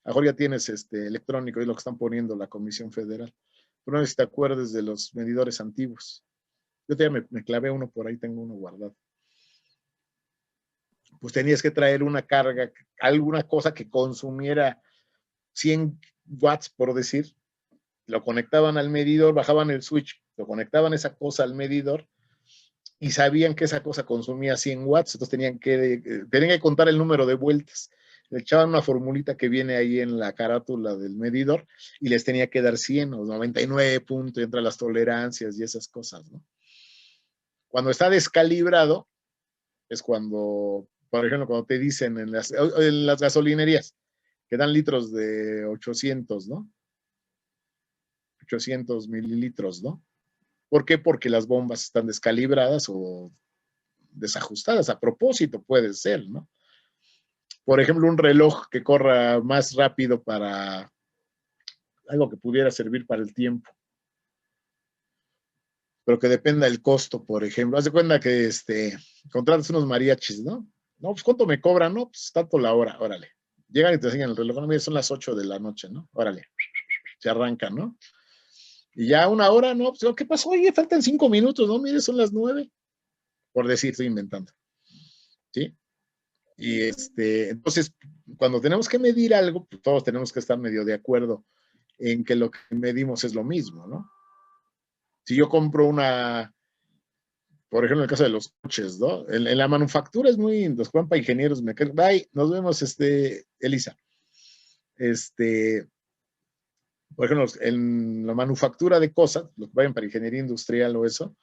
Ahora ya tienes electrónico, es lo que están poniendo la Comisión Federal. Pero no sé si te acuerdas de los medidores antiguos. Yo todavía me clavé uno por ahí, tengo uno guardado. Pues tenías que traer una carga, alguna cosa que consumiera 100 watts, por decir. Lo conectaban al medidor, bajaban el switch, lo conectaban esa cosa al medidor y sabían que esa cosa consumía 100 watts, entonces tenían que contar el número de vueltas. Le echaban una formulita que viene ahí en la carátula del medidor y les tenía que dar 100 o 99 puntos entre las tolerancias y esas cosas, ¿no? Cuando está descalibrado es cuando, por ejemplo, cuando te dicen en las gasolinerías que dan litros de 800, ¿no? 800 mililitros, ¿no? ¿Por qué? Porque las bombas están descalibradas o desajustadas. A propósito puede ser, ¿no? Por ejemplo, un reloj que corra más rápido para algo que pudiera servir para el tiempo, pero que dependa del costo, por ejemplo. Haz de cuenta que contratas unos mariachis, ¿no? No, pues ¿cuánto me cobran? No, pues tanto la hora, órale. Llegan y te enseñan el reloj, no, mira, son las 8 de la noche, ¿no? Órale. Se arrancan, ¿no? Y ya 1 hora, ¿no? Pues, ¿qué pasó? Oye, faltan 5 minutos, ¿no? Mire, son las 9. Por decir, estoy inventando. ¿Sí? Y entonces, cuando tenemos que medir algo, pues todos tenemos que estar medio de acuerdo en que lo que medimos es lo mismo, ¿no? Si yo compro por ejemplo, en el caso de los coches, ¿no? En la manufactura es muy, los juegan para ingenieros mecánicos. Bye, nos vemos, Elisa. Por ejemplo, en la manufactura de cosas, los que vayan para ingeniería industrial o eso,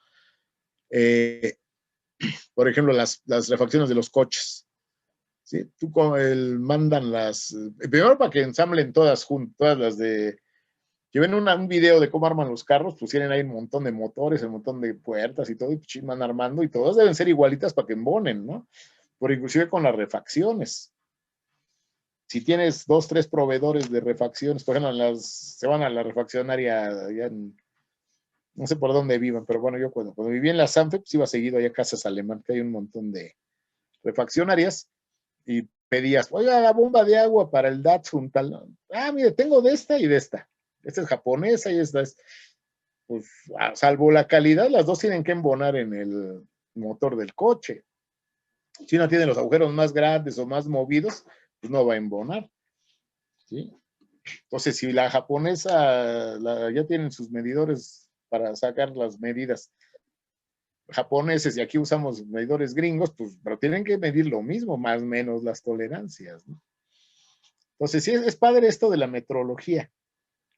por ejemplo, las refacciones de los coches. ¿Sí? Mandan primero para que ensamblen todas juntas, todas las de Si ven un video de cómo arman los carros, pues tienen ahí un montón de motores, un montón de puertas y todo, y pues van armando, y todas deben ser igualitas para que embonen, ¿no? Por inclusive con las refacciones. Si tienes 2, 3 proveedores de refacciones, por ejemplo, se van a la refaccionaria allá no sé por dónde vivan, pero bueno, yo cuando viví en la Sanfe, pues iba seguido allá a Casas Alemán, que hay un montón de refaccionarias, y pedías, oiga, la bomba de agua para el Datsun, tal. Ah, mire, tengo de esta y de esta. Esta es japonesa y esta es, pues, salvo la calidad, las dos tienen que embonar en el motor del coche. Si no tiene los agujeros más grandes o más movidos, pues no va a embonar. ¿Sí? Entonces, si la japonesa ya tienen sus medidores para sacar las medidas japoneses y aquí usamos medidores gringos, pues, pero tienen que medir lo mismo, más o menos las tolerancias, ¿no? Entonces, sí, es padre esto de la metrología,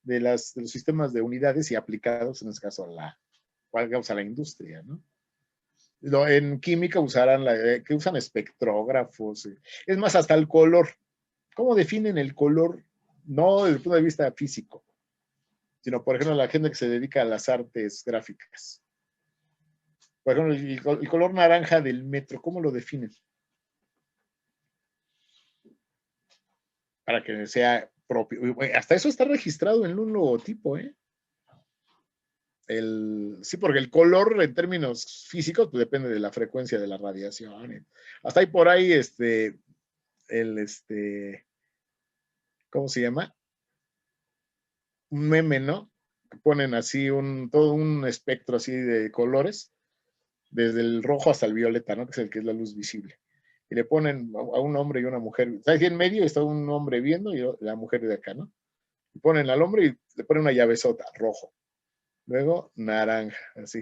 de los sistemas de unidades y aplicados, en este caso, a la industria, ¿no? En química usarán que usan espectrógrafos. Es más, hasta el color. ¿Cómo definen el color? No desde el punto de vista físico, sino, por ejemplo, la gente que se dedica a las artes gráficas. Por ejemplo, el color naranja del metro, ¿cómo lo definen? Para que sea propio. Hasta eso está registrado en un logotipo, ¿eh? Sí, porque el color en términos físicos pues, depende de la frecuencia de la radiación. Hasta hay por ahí ¿cómo se llama? Un meme, ¿no? Que ponen así todo un espectro así de colores, desde el rojo hasta el violeta, ¿no? Que es el que es la luz visible. Y le ponen a un hombre y una mujer. ¿Sabes? En medio está un hombre viendo y la mujer de acá, ¿no? Y ponen al hombre y le ponen una llavesota, rojo. Luego naranja, así.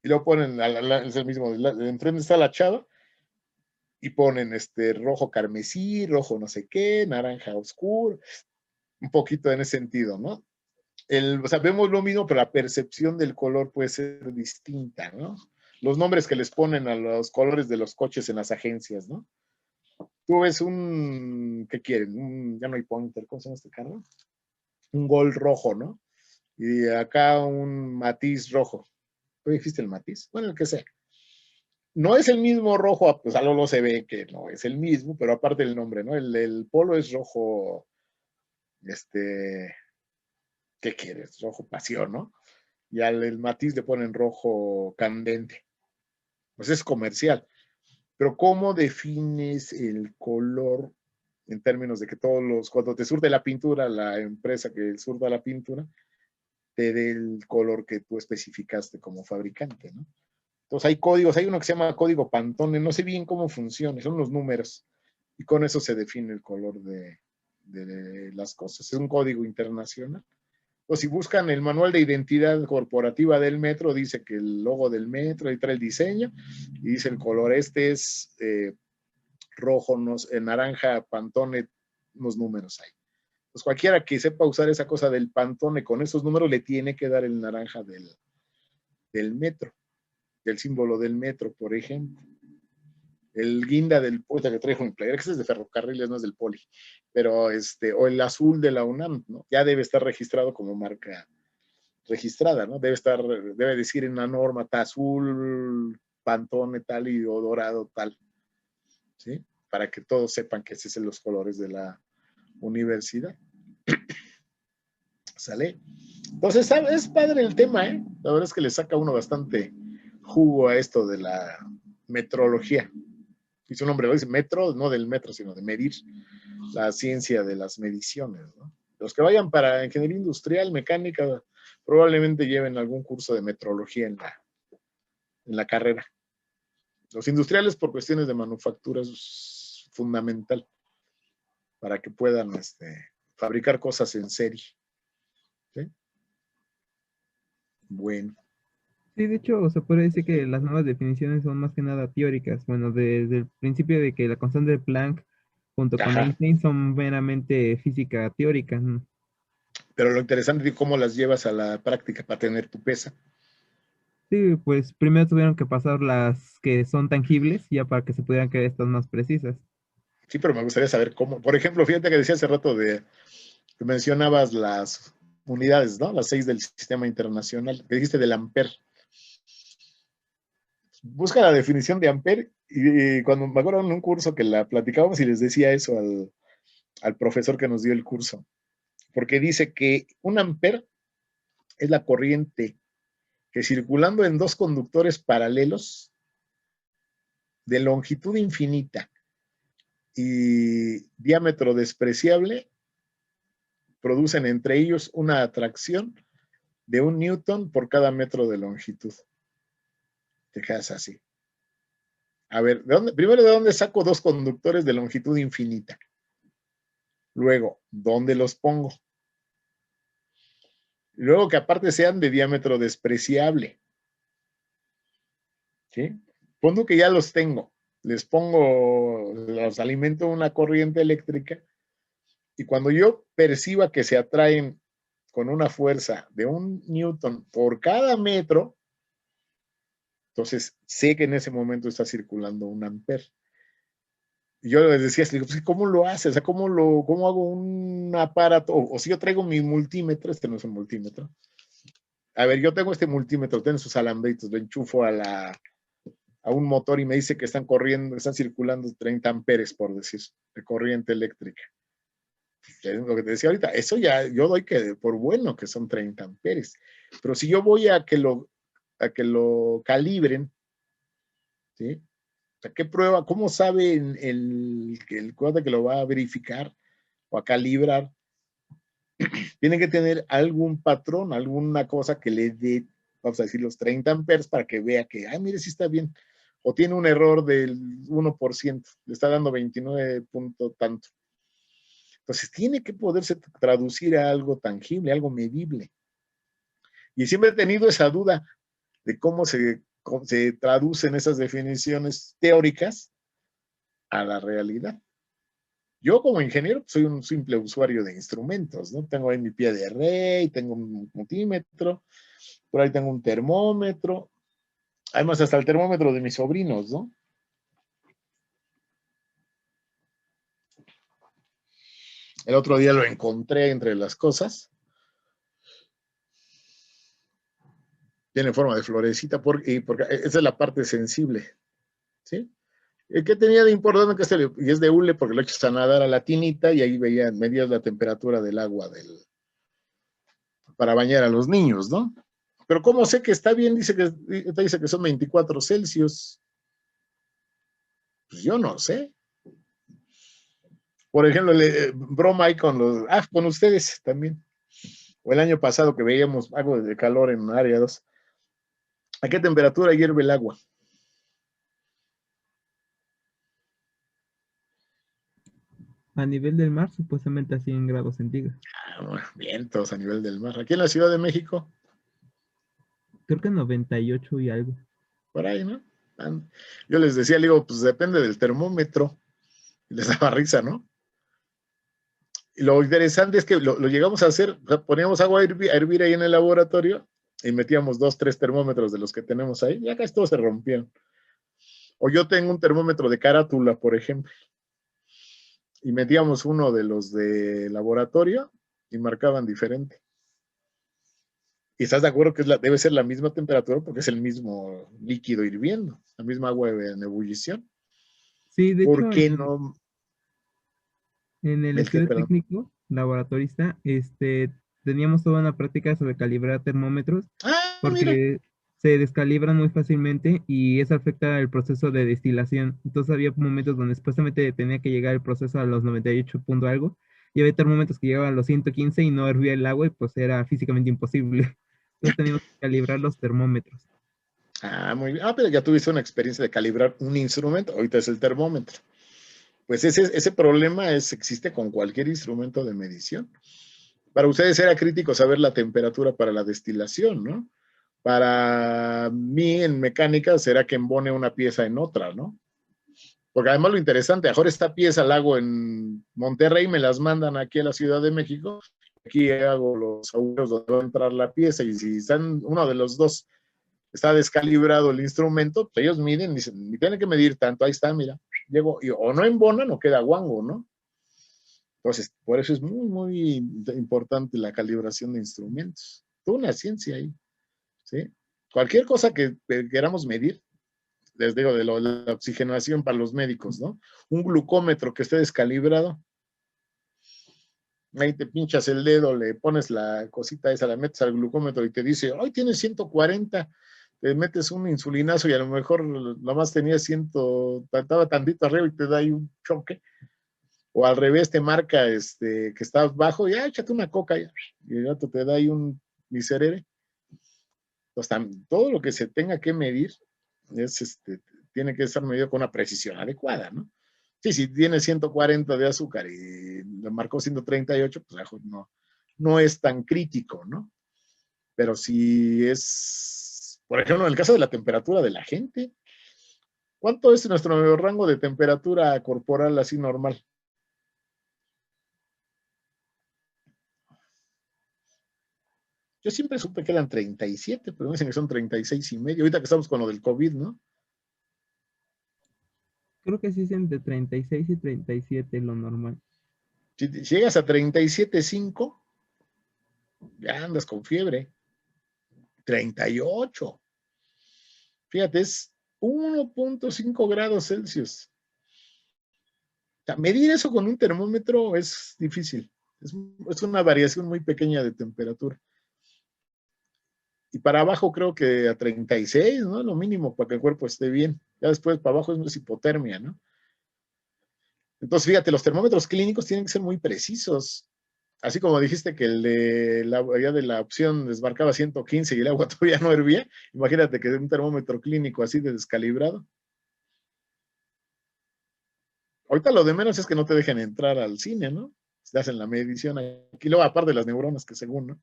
Y luego ponen, es el mismo, enfrente está la chava, y ponen rojo carmesí, rojo no sé qué, naranja oscuro, un poquito en ese sentido, ¿no? O sea, vemos lo mismo, pero la percepción del color puede ser distinta, ¿no? Los nombres que les ponen a los colores de los coches en las agencias, ¿no? Tú ves ¿qué quieren? Ya no hay Pointer, ¿cómo se llama este carro? Un Gol rojo, ¿no? Y acá un Matiz rojo. ¿Tú dijiste el Matiz? Bueno, el que sea. No es el mismo rojo, pues algo no se ve que no es el mismo, pero aparte del nombre, ¿no? El Polo es rojo, ¿qué quieres? Rojo pasión, ¿no? Y el Matiz le ponen rojo candente. Pues es comercial. Pero ¿cómo defines el color en términos de que cuando te surte la pintura, la empresa que surta la pintura, te dé el color que tú especificaste como fabricante, ¿no? Entonces hay códigos, hay uno que se llama código Pantone, no sé bien cómo funciona, son los números, y con eso se define el color de las cosas. Es un código internacional. O si buscan el manual de identidad corporativa del metro, dice que el logo del metro, ahí trae el diseño, y dice el color, es rojo, naranja, Pantone, unos números ahí. Pues cualquiera que sepa usar esa cosa del Pantone con esos números le tiene que dar el naranja del metro, del símbolo del metro, por ejemplo. El guinda del poeta que traigo en playera, que es de ferrocarriles, no es del poli, pero o el azul de la UNAM, ¿no? Ya debe estar registrado como marca registrada, ¿no? Debe decir en la norma azul, Pantone tal y dorado tal, ¿sí? Para que todos sepan que esos son los colores de la universidad. ¿Sale? Entonces, es padre el tema, ¿eh? La verdad es que le saca uno bastante jugo a esto de la metrología. Y su nombre lo dice, metro, no del metro, sino de medir, la ciencia de las mediciones, ¿no? Los que vayan para ingeniería industrial, mecánica, probablemente lleven algún curso de metrología en la carrera. Los industriales, por cuestiones de manufactura, es fundamental para que puedan fabricar cosas en serie. ¿Sí? Bueno. Sí, de hecho, se puede decir que las nuevas definiciones son más que nada teóricas. Bueno, desde el principio de que la constante de Planck junto con Ajá. Einstein son meramente física teórica, ¿no? Pero lo interesante es cómo las llevas a la práctica para tener tu pesa. Sí, pues primero tuvieron que pasar las que son tangibles, ya para que se pudieran crear estas más precisas. Sí, pero me gustaría saber cómo. Por ejemplo, fíjate que decía hace rato que mencionabas unidades, ¿no? Las 6 del sistema internacional, que dijiste del amper. Busca la definición de amper y cuando me acuerdo en un curso que la platicábamos y les decía eso al profesor que nos dio el curso, porque dice que un amper es la corriente que circulando en dos conductores paralelos de longitud infinita y diámetro despreciable producen entre ellos una atracción de 1 newton por cada metro de longitud. Te quedas así. A ver, primero, ¿de dónde saco dos conductores de longitud infinita? Luego, ¿dónde los pongo? Luego que aparte sean de diámetro despreciable. ¿Sí? Pongo que ya los tengo. Les alimento una corriente eléctrica y cuando yo perciba que se atraen con una fuerza de 1 newton por cada metro, entonces sé que en ese momento está circulando 1 amper. Y yo les decía, pues, ¿cómo lo haces? O sea, ¿cómo hago un aparato? O si yo traigo mi multímetro, este no es un multímetro. A ver, yo tengo este multímetro, tiene sus alambritos, lo enchufo a un motor y me dice que están circulando 30 amperes, por decir, de corriente eléctrica. Es lo que te decía ahorita, eso ya yo doy que por bueno que son 30 amperes. Pero si yo voy a que lo calibren, ¿sí? O sea, ¿qué prueba? ¿Cómo sabe el cuate que lo va a verificar o a calibrar? Tiene que tener algún patrón, alguna cosa que le dé, vamos a decir, los 30 amperes para que vea que, mire, sí está bien. O tiene un error del 1%, le está dando 29 punto tanto. Entonces, tiene que poderse traducir a algo tangible, algo medible. Y siempre he tenido esa duda de cómo se traducen esas definiciones teóricas a la realidad. Yo como ingeniero soy un simple usuario de instrumentos, ¿no? Tengo ahí mi pie de rey, tengo un multímetro, por ahí tengo un termómetro, además hasta el termómetro de mis sobrinos, ¿no? El otro día lo encontré entre las cosas. Tiene forma de florecita porque esa es la parte sensible, ¿sí? ¿Qué tenía de importante? Y es de hule porque lo echas a nadar a la tinita y ahí medías la temperatura del agua para bañar a los niños, ¿no? Pero ¿cómo sé que está bien? Dice que son 24 Celsius. Pues yo no sé. Por ejemplo, broma ahí con ustedes también. O el año pasado que veíamos algo de calor en área 2. ¿A qué temperatura hierve el agua? A nivel del mar, supuestamente a 100 grados centígrados. Bueno, vientos a nivel del mar. Aquí en la Ciudad de México. Creo que 98 y algo. Por ahí, ¿no? Yo les decía, digo, pues depende del termómetro. Y les daba risa, ¿no? Y lo interesante es que lo llegamos a hacer, o sea, poníamos agua a hervir ahí en el laboratorio y metíamos 2, 3 termómetros de los que tenemos ahí, y acá todos se rompieron. O yo tengo un termómetro de carátula, por ejemplo, y metíamos uno de los de laboratorio y marcaban diferente. Y estás de acuerdo que debe ser la misma temperatura porque es el mismo líquido hirviendo, la misma agua en ebullición. Sí, de ¿Por hecho, qué no? en el estudio técnico, laboratorista, teníamos toda una práctica sobre calibrar termómetros, porque Mira. se descalibran muy fácilmente y eso afecta el proceso de destilación. Entonces había momentos donde supuestamente tenía que llegar el proceso a los 98 punto algo, y había termómetros que llegaban a los 115 y no hervía el agua y pues era físicamente imposible. Entonces teníamos que calibrar los termómetros. Muy bien. Pero ya tuviste una experiencia de calibrar un instrumento, ahorita es el termómetro. Pues ese problema existe con cualquier instrumento de medición. Para ustedes era crítico saber la temperatura para la destilación, ¿no? Para mí en mecánica será que embone una pieza en otra, ¿no? Porque además lo interesante, mejor esta pieza la hago en Monterrey, me las mandan aquí a la Ciudad de México, aquí hago los agujeros donde va a entrar la pieza y si están uno de los dos está descalibrado el instrumento, pues ellos miden y dicen, tienen que medir tanto, ahí está, mira, llego, o no embonan o queda guango, ¿no? Entonces, por eso es muy, muy importante la calibración de instrumentos. Toda una ciencia ahí, ¿sí? Cualquier cosa que queramos medir, les digo, de la oxigenación para los médicos, ¿no? Un glucómetro que esté descalibrado, ahí te pinchas el dedo, le pones la cosita esa, la metes al glucómetro y te dice, hoy tienes 140, te metes un insulinazo y a lo mejor nomás tenía 100, estaba tantito arriba y te da ahí un choque. O al revés te marca que estás bajo y échate una coca y el otro te da ahí un miserere. Entonces, todo lo que se tenga que medir tiene que estar medido con una precisión adecuada, ¿no? Sí, si tiene 140 de azúcar y le marcó 138, pues no es tan crítico, ¿no? Pero si es, por ejemplo, en el caso de la temperatura de la gente, ¿cuánto es nuestro rango de temperatura corporal así normal? Yo siempre supe que eran 37, pero me dicen que son 36 y medio. Ahorita que estamos con lo del COVID, ¿no? Creo que sí es entre 36 y 37 lo normal. Si llegas a 37,5, ya andas con fiebre. 38. Fíjate, es 1.5 grados Celsius. O sea, medir eso con un termómetro es difícil. Es una variación muy pequeña de temperatura. Y para abajo creo que a 36, ¿no? Lo mínimo para que el cuerpo esté bien. Ya después para abajo es hipotermia, ¿no? Entonces, fíjate, los termómetros clínicos tienen que ser muy precisos. Así como dijiste que el de la opción desmarcaba 115 y el agua todavía no hervía, imagínate que un termómetro clínico así de descalibrado. Ahorita lo de menos es que no te dejen entrar al cine, ¿no? Se hacen la medición aquí, luego aparte de las neuronas que según, ¿no?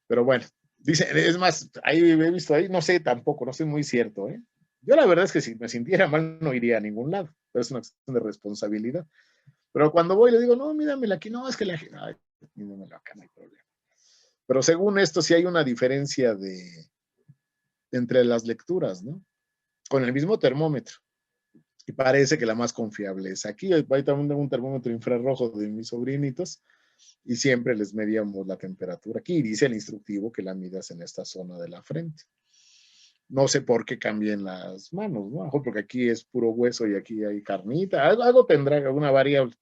Pero bueno, dice, es más, ahí he visto ahí, no sé tampoco, no soy muy cierto, ¿eh? Yo la verdad es que si me sintiera mal no iría a ningún lado, pero es una cuestión de responsabilidad. Pero cuando voy le digo, no, míramela aquí, no, es que la gente, ay, míramela acá, no hay problema. Pero según esto sí hay una diferencia entre las lecturas, ¿no? Con el mismo termómetro. Y parece que la más confiable es aquí. Ahí también tengo un termómetro infrarrojo de mis sobrinitos y siempre les medíamos la temperatura. Aquí dice el instructivo que la midas en esta zona de la frente. No sé por qué cambien las manos, ¿no? Porque aquí es puro hueso y aquí hay carnita. Algo tendrá, alguna variable,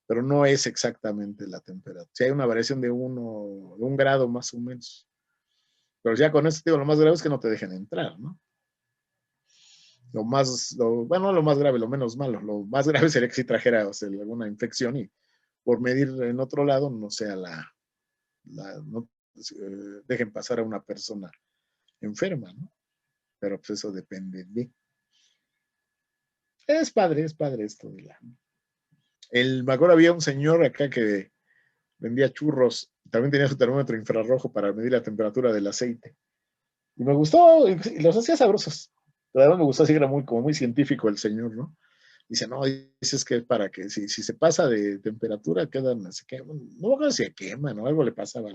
pero no es exactamente la temperatura. Si hay una variación de 1 grado más o menos. Pero ya con esto, lo más grave es que no te dejen entrar, ¿no? Bueno, lo más grave, lo menos malo. Lo más grave sería que si trajera alguna infección y por medir en otro lado no sea no dejen pasar a una persona enferma, ¿no? Pero pues eso depende de. Es padre esto de me acuerdo había un señor acá que vendía churros, también tenía su termómetro infrarrojo para medir la temperatura del aceite. Y me gustó, y los hacía sabrosos. Pero además me gustó, así que era como muy científico el señor, ¿no? Dice, no, dices que es para que si se pasa de temperatura, se queman. No creo que se queman, ¿no? Algo le pasaba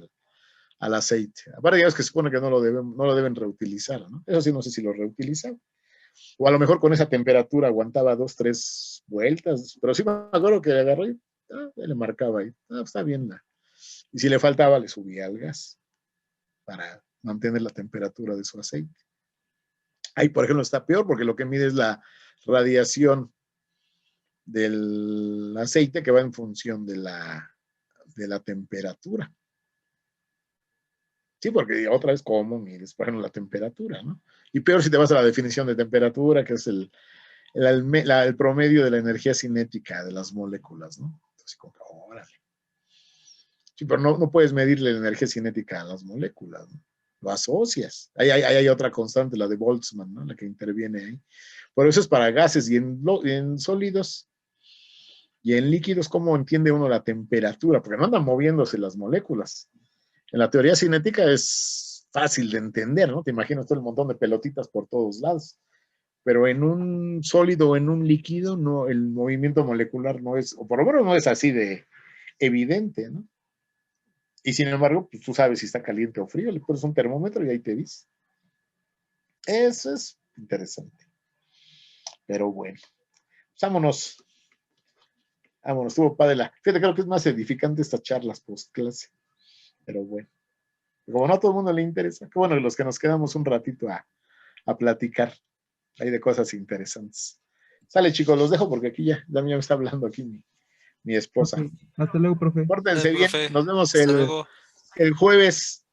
al aceite. Aparte, ya es que se supone que no lo deben reutilizar, ¿no? Eso sí, no sé si lo reutilizan. O a lo mejor con esa temperatura aguantaba 2, 3 vueltas. Pero sí me acuerdo que agarré y le marcaba ahí. Está bien. Y si le faltaba, le subía al gas para mantener la temperatura de su aceite. Ahí, por ejemplo, está peor porque lo que mide es la radiación del aceite que va en función de la temperatura. Sí, porque otra vez, ¿cómo mides? Por ejemplo, la temperatura, ¿no? Y peor si te vas a la definición de temperatura, que es el promedio de la energía cinética de las moléculas, ¿no? Entonces, órale. Sí, pero no puedes medirle la energía cinética a las moléculas, ¿no? Lo asocias. Ahí hay otra constante, la de Boltzmann, ¿no? La que interviene ahí. Por eso es para gases y en sólidos y en líquidos, ¿cómo entiende uno la temperatura? Porque no andan moviéndose las moléculas. En la teoría cinética es fácil de entender, ¿no? Te imaginas todo el montón de pelotitas por todos lados. Pero en un sólido o en un líquido, no, el movimiento molecular no es, o por lo menos no es así de evidente, ¿no? Y sin embargo, pues tú sabes si está caliente o frío, le pones un termómetro y ahí te dice. Eso es interesante. Pero bueno, vámonos Bueno, estuvo padre fíjate, creo que es más edificante estas charlas post clase. Pero bueno, como no a todo el mundo le interesa, qué bueno, los que nos quedamos un ratito a platicar ahí de cosas interesantes. Sale, chicos, los dejo porque aquí ya me está hablando aquí mi esposa. Ok, hasta luego, profe. Pórtense bien, profe. nos vemos Hasta luego. el jueves